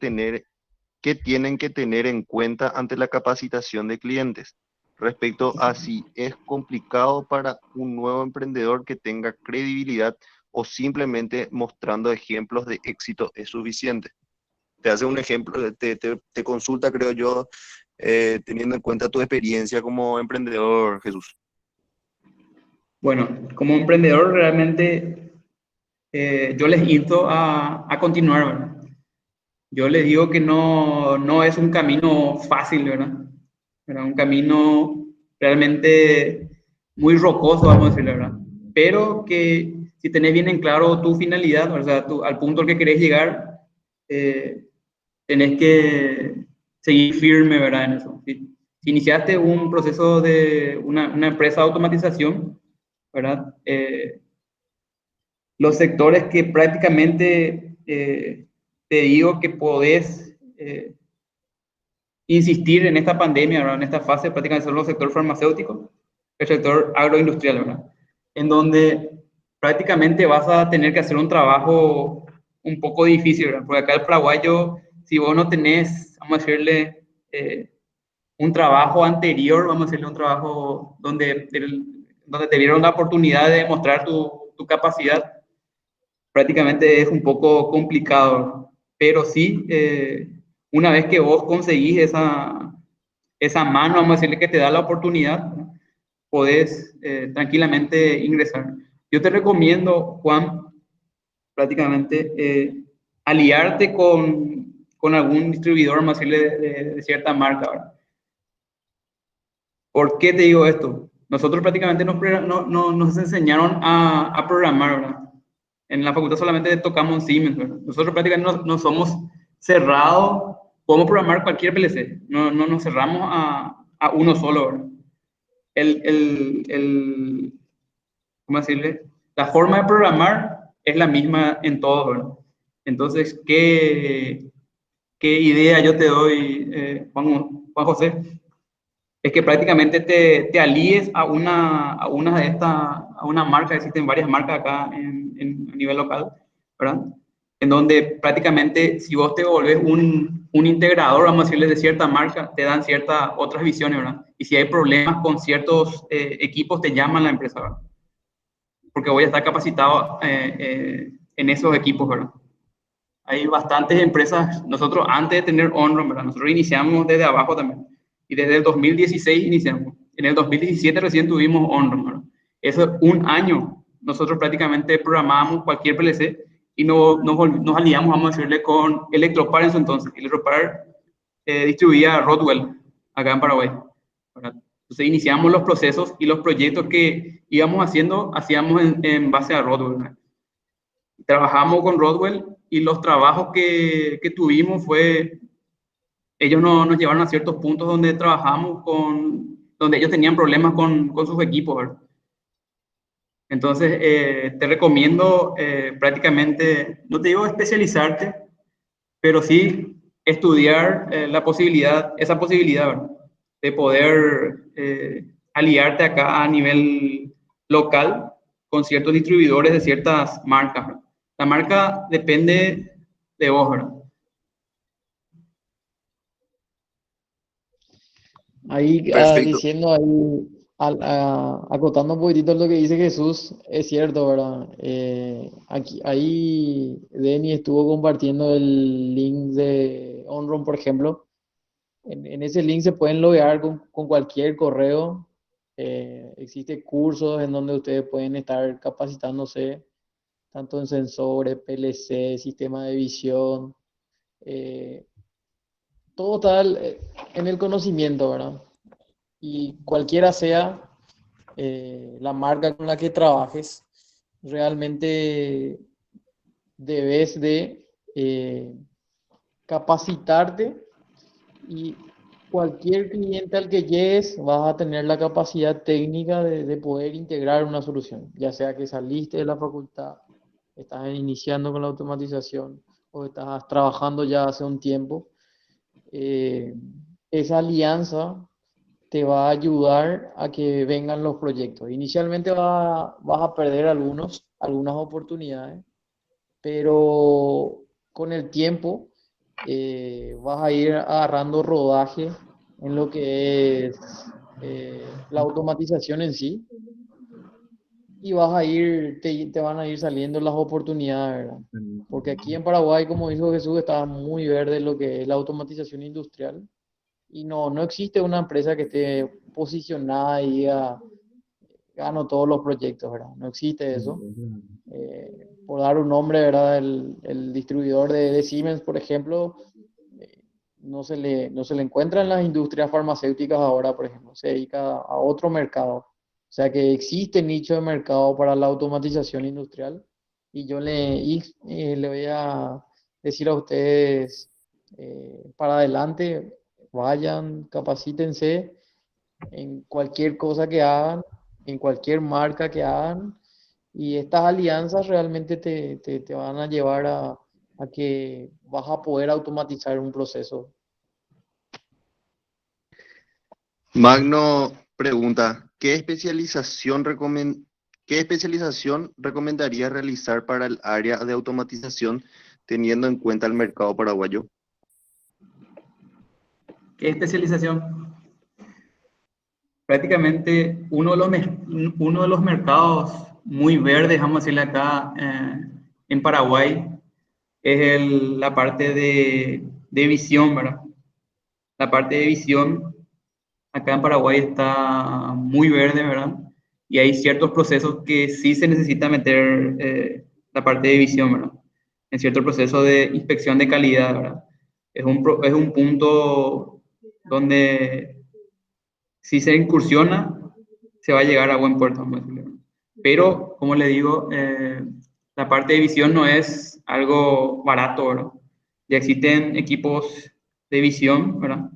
tienen que tener en cuenta ante la capacitación de clientes? Respecto a si es complicado para un nuevo emprendedor que tenga credibilidad o simplemente mostrando ejemplos de éxito es suficiente. Te hace un ejemplo, te consulta, creo yo, teniendo en cuenta tu experiencia como emprendedor, Jesús. Bueno, como emprendedor realmente yo les insto a continuar, ¿verdad? Yo les digo que no es un camino fácil, ¿verdad? Era un camino realmente muy rocoso, vamos a decir la verdad. Pero que si tenés bien en claro tu finalidad, o sea, al punto al que querés llegar, eh, tenés que seguir firme, ¿verdad? En eso. Si iniciaste un proceso de una empresa de automatización, ¿verdad? Los sectores que prácticamente te digo que podés insistir en esta pandemia, ¿verdad? En esta fase, prácticamente son los sectores farmacéuticos, el sector agroindustrial, ¿verdad? En donde prácticamente vas a tener que hacer un trabajo un poco difícil, ¿verdad? Porque acá el paraguayo, si vos no tenés, vamos a decirle, un trabajo anterior, vamos a decirle un trabajo donde te dieron la oportunidad de mostrar tu capacidad, prácticamente es un poco complicado, pero sí, una vez que vos conseguís esa mano, vamos a decirle que te da la oportunidad, ¿no? Podés tranquilamente ingresar. Yo te recomiendo, Juan, prácticamente aliarte con algún distribuidor, vamos a decirle, de cierta marca, ¿verdad? ¿Por qué te digo esto? Nosotros prácticamente nos enseñaron a programar, ¿verdad? En la facultad solamente tocamos Siemens, ¿verdad? Nosotros prácticamente no somos cerrados, podemos programar cualquier PLC, no nos cerramos a uno solo, ¿verdad? El, el, el, ¿Cómo decirle? La forma de programar es la misma en todo, ¿verdad? Entonces, ¿qué idea yo te doy, Juan José? Es que prácticamente te alíes a una marca, existen varias marcas acá a nivel local, ¿verdad? En donde prácticamente si vos te volvés un integrador, vamos a decirles, de cierta marca, te dan ciertas otras visiones, ¿verdad? Y si hay problemas con ciertos equipos, te llaman la empresa, ¿verdad? Porque voy a estar capacitado en esos equipos, ¿verdad? Hay bastantes empresas, nosotros antes de tener OnRun, ¿verdad? Nosotros iniciamos desde abajo también. Y desde el 2016 iniciamos. En el 2017 recién tuvimos OnRun, ¿verdad? Eso es un año. Nosotros prácticamente programábamos cualquier PLC y nos aliamos, vamos a decirle, con Electropar en su entonces. Electropar distribuía Rodwell acá en Paraguay, ¿verdad? Entonces iniciamos los procesos y los proyectos que íbamos haciendo, hacíamos en base a Rodwell, ¿verdad? Trabajamos con Rodwell y los trabajos que tuvimos ellos nos llevaron a ciertos puntos donde trabajamos donde ellos tenían problemas con sus equipos, ¿verdad? Entonces, te recomiendo prácticamente, no te digo especializarte, pero sí estudiar esa posibilidad, ¿verdad? De poder aliarte acá a nivel local con ciertos distribuidores de ciertas marcas, ¿verdad? La marca depende de vos, ¿verdad? ahí, Perfecto. diciendo ahí, acotando un poquitito lo que dice Jesús, es cierto, ¿verdad? Ahí Denny estuvo compartiendo el link de OnRun, por ejemplo. En ese link se pueden loguear con cualquier correo Existen cursos en donde ustedes pueden estar capacitándose, tanto en sensores, PLC, sistema de visión, eh, todo tal en el conocimiento, ¿verdad? Y cualquiera sea la marca con la que trabajes, realmente debes de capacitarte, y cualquier cliente al que llegues vas a tener la capacidad técnica de poder integrar una solución, ya sea que saliste de la facultad, estás iniciando con la automatización o estás trabajando ya hace un tiempo. eh, Esa alianza te va a ayudar a que vengan los proyectos. Inicialmente vas a perder algunas oportunidades, pero con el tiempo vas a ir agarrando rodaje en lo que es la automatización en sí, y te van a ir saliendo las oportunidades, ¿verdad? Porque aquí en Paraguay, como dijo Jesús, está muy verde lo que es la automatización industrial, y no existe una empresa que esté posicionada y diga, gano todos los proyectos, ¿verdad? No existe eso. Por dar un nombre, ¿verdad? El distribuidor de Siemens, por ejemplo, no se le encuentra en las industrias farmacéuticas ahora, por ejemplo, se dedica a otro mercado. O sea que existe nicho de mercado para la automatización industrial, y yo le voy a decir a ustedes, para adelante, vayan, capacítense en cualquier cosa que hagan, en cualquier marca que hagan, y estas alianzas realmente te van a llevar a que vas a poder automatizar un proceso. Magno pregunta, ¿qué especialización recomendaría realizar para el área de automatización teniendo en cuenta el mercado paraguayo? ¿Qué especialización? Prácticamente uno de los mercados muy verdes, vamos a decirle acá en Paraguay, es la parte de visión, ¿verdad? La parte de visión acá en Paraguay está muy verde, ¿verdad? Y hay ciertos procesos que sí se necesita meter la parte de visión, ¿verdad? En cierto proceso de inspección de calidad, ¿verdad? Es un punto donde si se incursiona, se va a llegar a buen puerto, vamos a decirlo. Pero, como le digo, la parte de visión no es algo barato, ¿verdad? Ya existen equipos de visión, ¿verdad?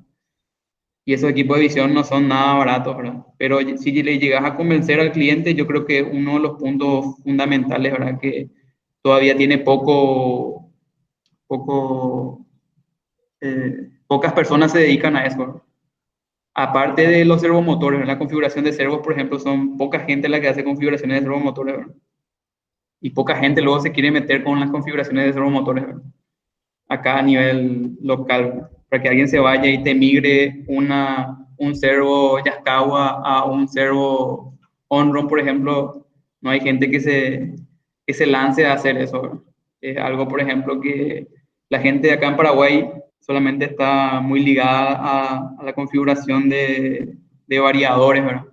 Y esos equipos de visión no son nada baratos, ¿verdad? Pero si le llegas a convencer al cliente, yo creo que uno de los puntos fundamentales, ¿verdad? Que todavía tiene pocas personas se dedican a eso, ¿verdad? Aparte de los servomotores, la configuración de servos, por ejemplo, son poca gente la que hace configuraciones de servomotores, ¿verdad? Y poca gente luego se quiere meter con las configuraciones de servomotores, ¿verdad? Acá a nivel local, ¿verdad? Para que alguien se vaya y te migre un servo Yaskawa a un servo Onron, por ejemplo, no hay gente que se lance a hacer eso, ¿verdad? Es algo, por ejemplo, que la gente de acá en Paraguay solamente está muy ligada a la configuración de variadores, ¿verdad?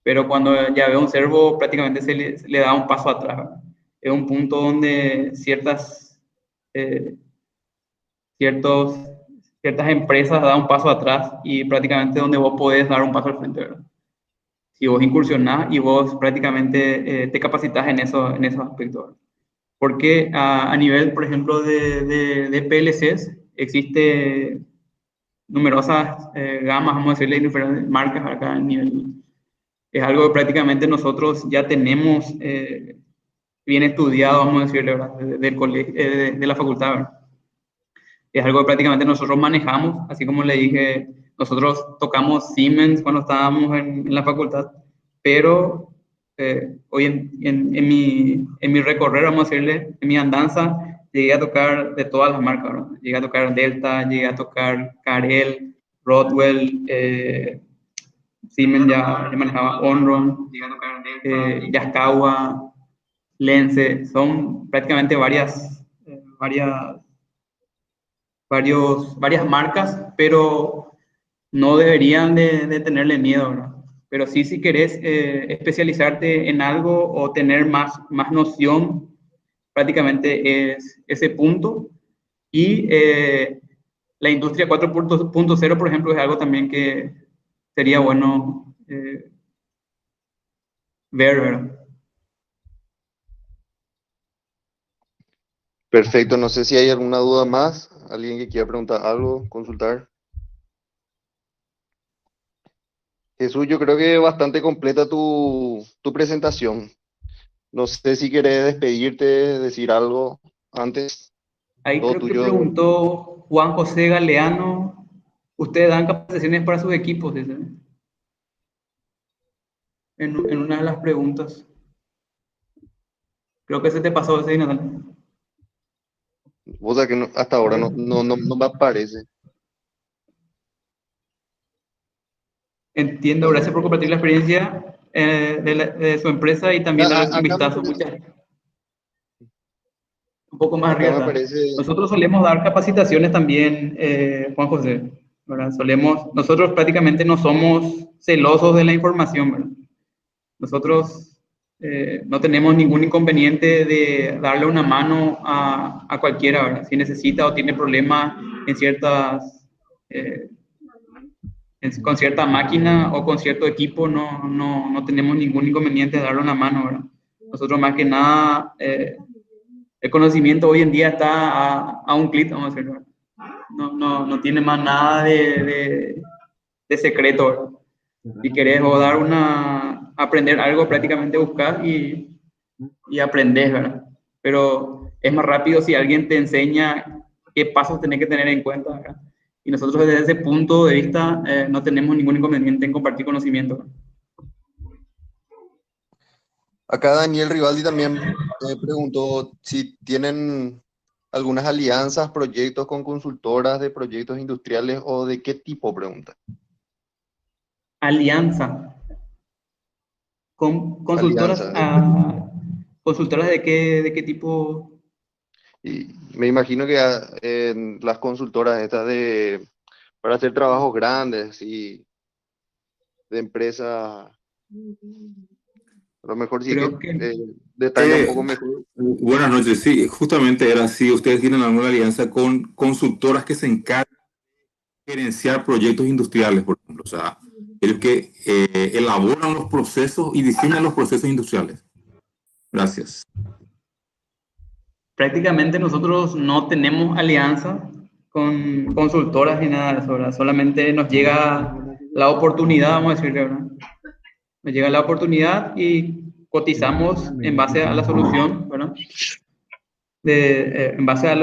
Pero cuando ya ve un servo prácticamente se le da un paso atrás, ¿verdad? Es un punto donde eh, ciertas empresas dan un paso atrás y prácticamente donde vos podés dar un paso al frente, ¿verdad? Si vos incursionás y vos prácticamente te capacitas en esos aspectos, ¿verdad? Porque a nivel, por ejemplo, de PLCs, existe numerosas gamas, vamos a decirle, diferentes marcas acá a nivel. Es algo que prácticamente nosotros ya tenemos bien estudiado, vamos a decirle, ¿verdad? Del colegio, de la facultad, ¿verdad? Es algo que prácticamente nosotros manejamos, así como le dije, nosotros tocamos Siemens cuando estábamos en la facultad, pero hoy en mi recorrer, vamos a decirle, en mi andanza, llegué a tocar de todas las marcas, ¿no? Llegué a tocar Delta, llegué a tocar Carel, Rodwell, Siemens ya manejaba Onron, Yaskawa, Lense, son prácticamente varias marcas, pero no deberían de tenerle miedo, ¿verdad? Pero sí, si querés especializarte en algo o tener más noción, prácticamente es ese punto. Y la industria 4.0, por ejemplo, es algo también que sería bueno ver, ¿verdad? Perfecto, no sé si hay alguna duda más, alguien que quiera preguntar algo, consultar. Jesús, yo creo que bastante completa tu presentación. No sé si querés despedirte, decir algo antes, Ahí todo creo que tuyo. preguntó Juan José Galeano, ¿ustedes dan capacitaciones para sus equipos? Dice, en una de las preguntas. Creo que se te pasó ese, Natal. O sea que hasta ahora no me aparece. Entiendo, No, gracias por compartir la experiencia de su empresa y también darles un acá me vistazo. aparece, Un poco más acá me arriba. aparece, Nosotros solemos dar capacitaciones también, Juan José, ¿verdad? Nosotros prácticamente no somos celosos de la información, ¿verdad? Nosotros no tenemos ningún inconveniente de darle una mano a cualquiera, ¿verdad? Si necesita o tiene problemas en eh, con cierta máquina o con cierto equipo, no tenemos ningún inconveniente de darle una mano, ¿verdad? Nosotros más que nada, el conocimiento hoy en día está a un clic, vamos a decirlo, ¿verdad? No tiene más nada de secreto, ¿verdad? Si querés o aprender algo, prácticamente buscar y aprender, ¿verdad? Pero es más rápido si alguien te enseña qué pasos tenés que tener en cuenta, ¿verdad? Y nosotros desde ese punto de vista no tenemos ningún inconveniente en compartir conocimiento, ¿verdad? acá Daniel Rivaldi también preguntó si tienen algunas alianzas, proyectos con consultoras de proyectos industriales o de qué tipo, pregunta. Alianza con consultoras, Alianza. consultoras de qué tipo. Y me imagino que en las consultoras estas para hacer trabajos grandes y de empresas, a lo mejor sí Creo que que detalla un poco mejor. Buenas noches, sí, justamente era así. ¿Ustedes tienen alguna alianza con consultoras que se encargan de gerenciar proyectos industriales, por ejemplo? O sea, ellos que elaboran los procesos y diseñan los procesos industriales. Gracias. prácticamente nosotros no tenemos alianza con consultoras ni nada de eso, ¿verdad? Solamente nos llega la oportunidad, vamos a decirle, ¿verdad? Nos llega la oportunidad y cotizamos en base a la solución, ¿verdad? En base a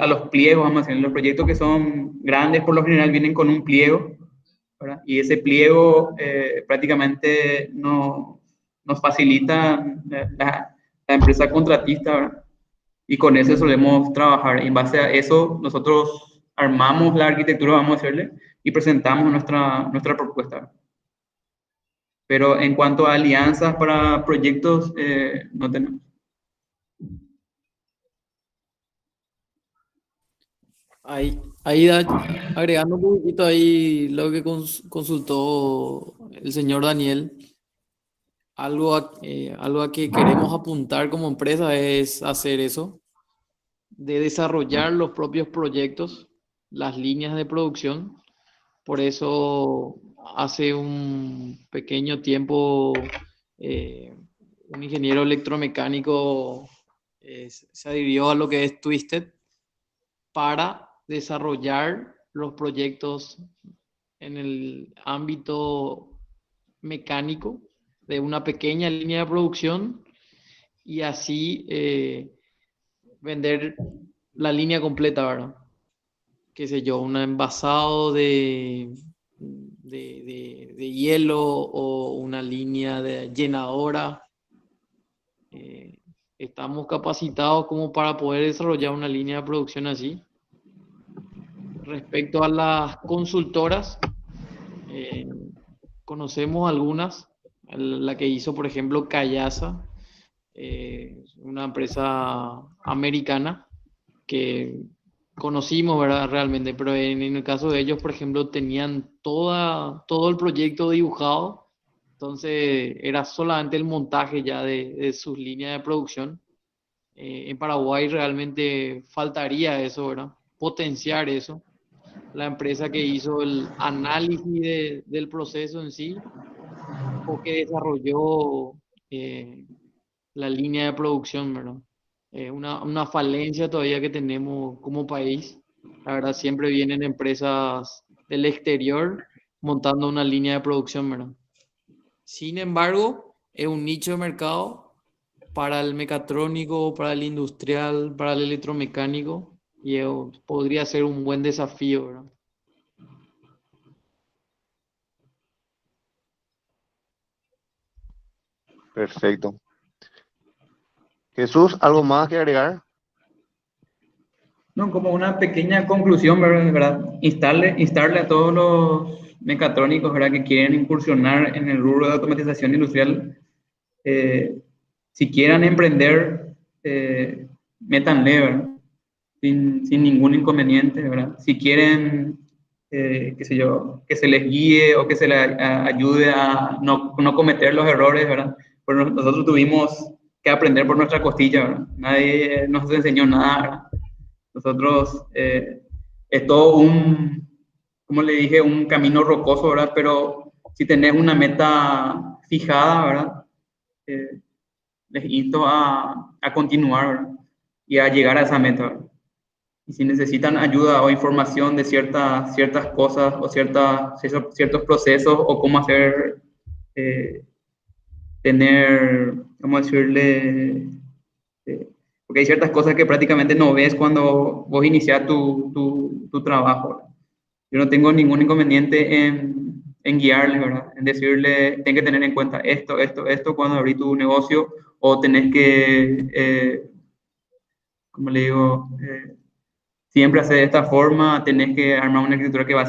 los pliegos, vamos a decir, los proyectos que son grandes por lo general vienen con un pliego, ¿verdad? Y ese pliego prácticamente nos facilita la empresa contratista, ¿verdad? Y con eso solemos trabajar. Y en base a eso nosotros armamos la arquitectura, vamos a decirle, y presentamos nuestra propuesta. Pero en cuanto a alianzas para proyectos, no tenemos. Agregando un poquito ahí lo que consultó el señor Daniel, algo a que queremos apuntar como empresa es hacer eso, de desarrollar los propios proyectos, las líneas de producción. Por eso hace un pequeño tiempo eh, un ingeniero electromecánico se adhirió a lo que es Twisted para desarrollar los proyectos en el ámbito mecánico de una pequeña línea de producción y así vender la línea completa, ¿verdad? Qué sé yo, un envasado de hielo o una línea de llenadora. Estamos capacitados como para poder desarrollar una línea de producción así. Respecto a las consultoras, conocemos algunas, la que hizo, por ejemplo, Cayasa, una empresa americana que conocimos, ¿verdad? Realmente, pero en el caso de ellos, por ejemplo, tenían todo el proyecto dibujado Entonces era solamente el montaje ya de sus líneas de producción. En Paraguay realmente faltaría eso, ¿verdad? Potenciar eso. La empresa que hizo el análisis del proceso en sí o que desarrolló la línea de producción, ¿verdad? Una falencia todavía que tenemos como país. La verdad, siempre vienen empresas del exterior montando una línea de producción, ¿verdad? Sin embargo, es un nicho de mercado para el mecatrónico, para el industrial, para el electromecánico, y podría ser un buen desafío, ¿verdad? Perfecto. Jesús, ¿algo más que agregar? No, como una pequeña conclusión, ¿verdad? Instarle a todos los mecatrónicos, ¿verdad? Que quieren incursionar en el rubro de automatización industrial, eh, si quieran emprender, métanle, ¿verdad? Sin ningún inconveniente, ¿verdad? Si quieren, qué sé yo, que se les guíe o que se les ayude a no cometer los errores, ¿verdad? Pues nosotros tuvimos que aprender por nuestra costilla, ¿verdad? Nadie nos enseñó nada, ¿verdad? Nosotros, es todo como le dije, un camino rocoso, ¿verdad? Pero si tenés una meta fijada, ¿verdad? Eh, Les insto a continuar, ¿verdad? Y a llegar a esa meta, ¿verdad? Y si necesitan ayuda o información de ciertas cosas o ciertos procesos o cómo hacer, eh, ¿cómo decirle? Eh, Porque hay ciertas cosas que prácticamente no ves cuando vos inicias tu trabajo. Yo no tengo ningún inconveniente en guiarles, ¿verdad? En decirle, tenés que tener en cuenta esto cuando abrís tu negocio, o tenés que, como le digo, siempre hacer de esta forma, tenés que armar una arquitectura que va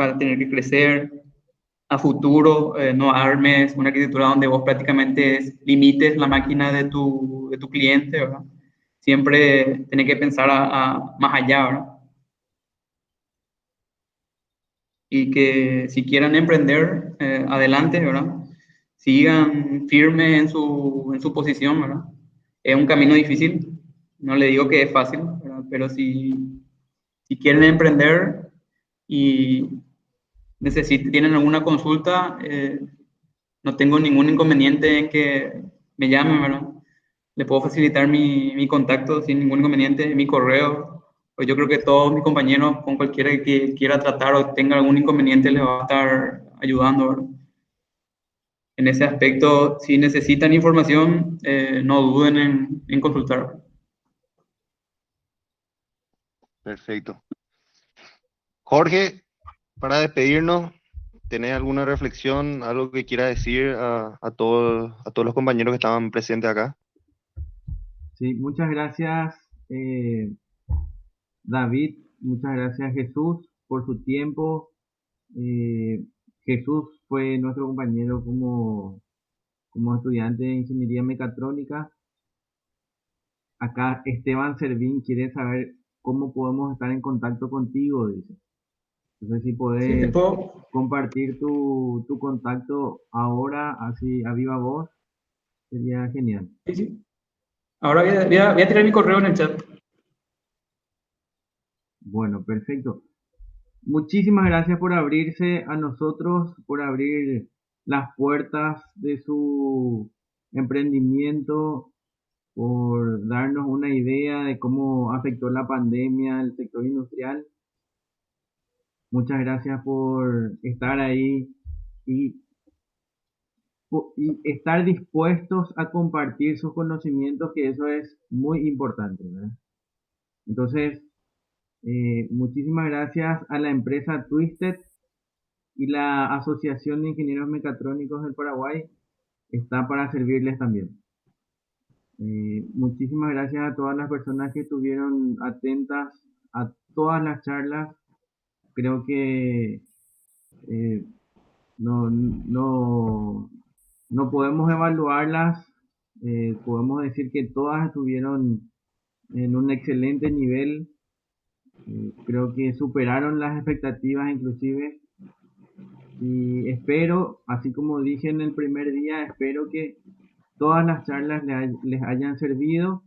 a tener que crecer a futuro. No armes una arquitectura donde vos prácticamente limites la máquina de tu cliente, ¿verdad? Siempre tenés que pensar más allá, ¿verdad? Y que si quieran emprender, adelante, ¿verdad? Sigan firmes en su posición, ¿verdad? Es un camino difícil, no le digo que es fácil, ¿verdad? Pero si quieren emprender y tienen alguna consulta, no tengo ningún inconveniente en que me llamen, ¿verdad? Le puedo facilitar mi contacto sin ningún inconveniente, mi correo. Pues yo creo que todos mis compañeros, con cualquiera que quiera tratar o tenga algún inconveniente, les va a estar ayudando, ¿verdad? En ese aspecto, si necesitan información, no duden en consultar. Perfecto. Jorge, para despedirnos, ¿tenés alguna reflexión, algo que quiera decir a todos los compañeros que estaban presentes acá? Sí, muchas gracias, David, muchas gracias, Jesús, por su tiempo. Eh, Jesús fue nuestro compañero como estudiante de ingeniería mecatrónica. Acá Esteban Servín quiere saber cómo podemos estar en contacto contigo, dice. Entonces, si Sí, te podés puedo. compartir tu contacto ahora, así a viva voz, sería genial. Sí, sí. Ahora voy a tirar mi correo en el chat. Bueno, perfecto. Muchísimas gracias por abrirse a nosotros, por abrir las puertas de su emprendimiento, por darnos una idea de cómo afectó la pandemia el sector industrial. Muchas gracias por estar ahí y, y estar dispuestos a compartir sus conocimientos, que eso es muy importante, ¿verdad? Entonces, muchísimas gracias a la empresa Twisted y la Asociación de Ingenieros Mecatrónicos del Paraguay está para servirles también. Muchísimas gracias a todas las personas que estuvieron atentas a todas las charlas. Creo que no podemos evaluarlas. Podemos decir que todas estuvieron en un excelente nivel. Creo que superaron las expectativas inclusive. Y espero, así como dije en el primer día, espero que todas las charlas les hayan servido.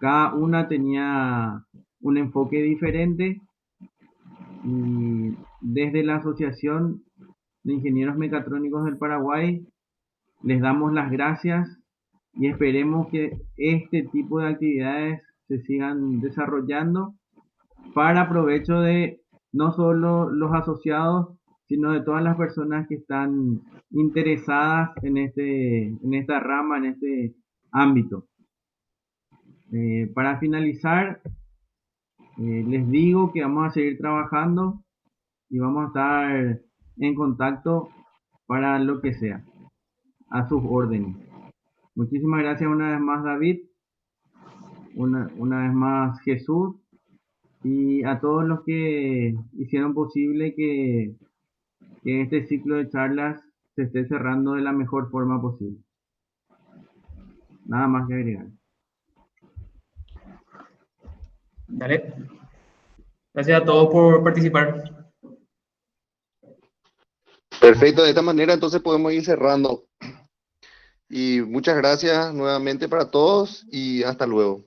Cada una tenía un enfoque diferente y desde la Asociación de Ingenieros Mecatrónicos del Paraguay les damos las gracias y esperemos que este tipo de actividades se sigan desarrollando para provecho de no solo los asociados, sino de todas las personas que están interesadas en esta rama, en este ámbito. Para finalizar, les digo que vamos a seguir trabajando y vamos a estar en contacto para lo que sea, a sus órdenes. Muchísimas gracias una vez más, David, una vez más, Jesús, y a todos los que hicieron posible que este ciclo de charlas se esté cerrando de la mejor forma posible. Nada más que agregar. Dale. Gracias a todos por participar. Perfecto, de esta manera entonces podemos ir cerrando. Y muchas gracias nuevamente para todos y hasta luego.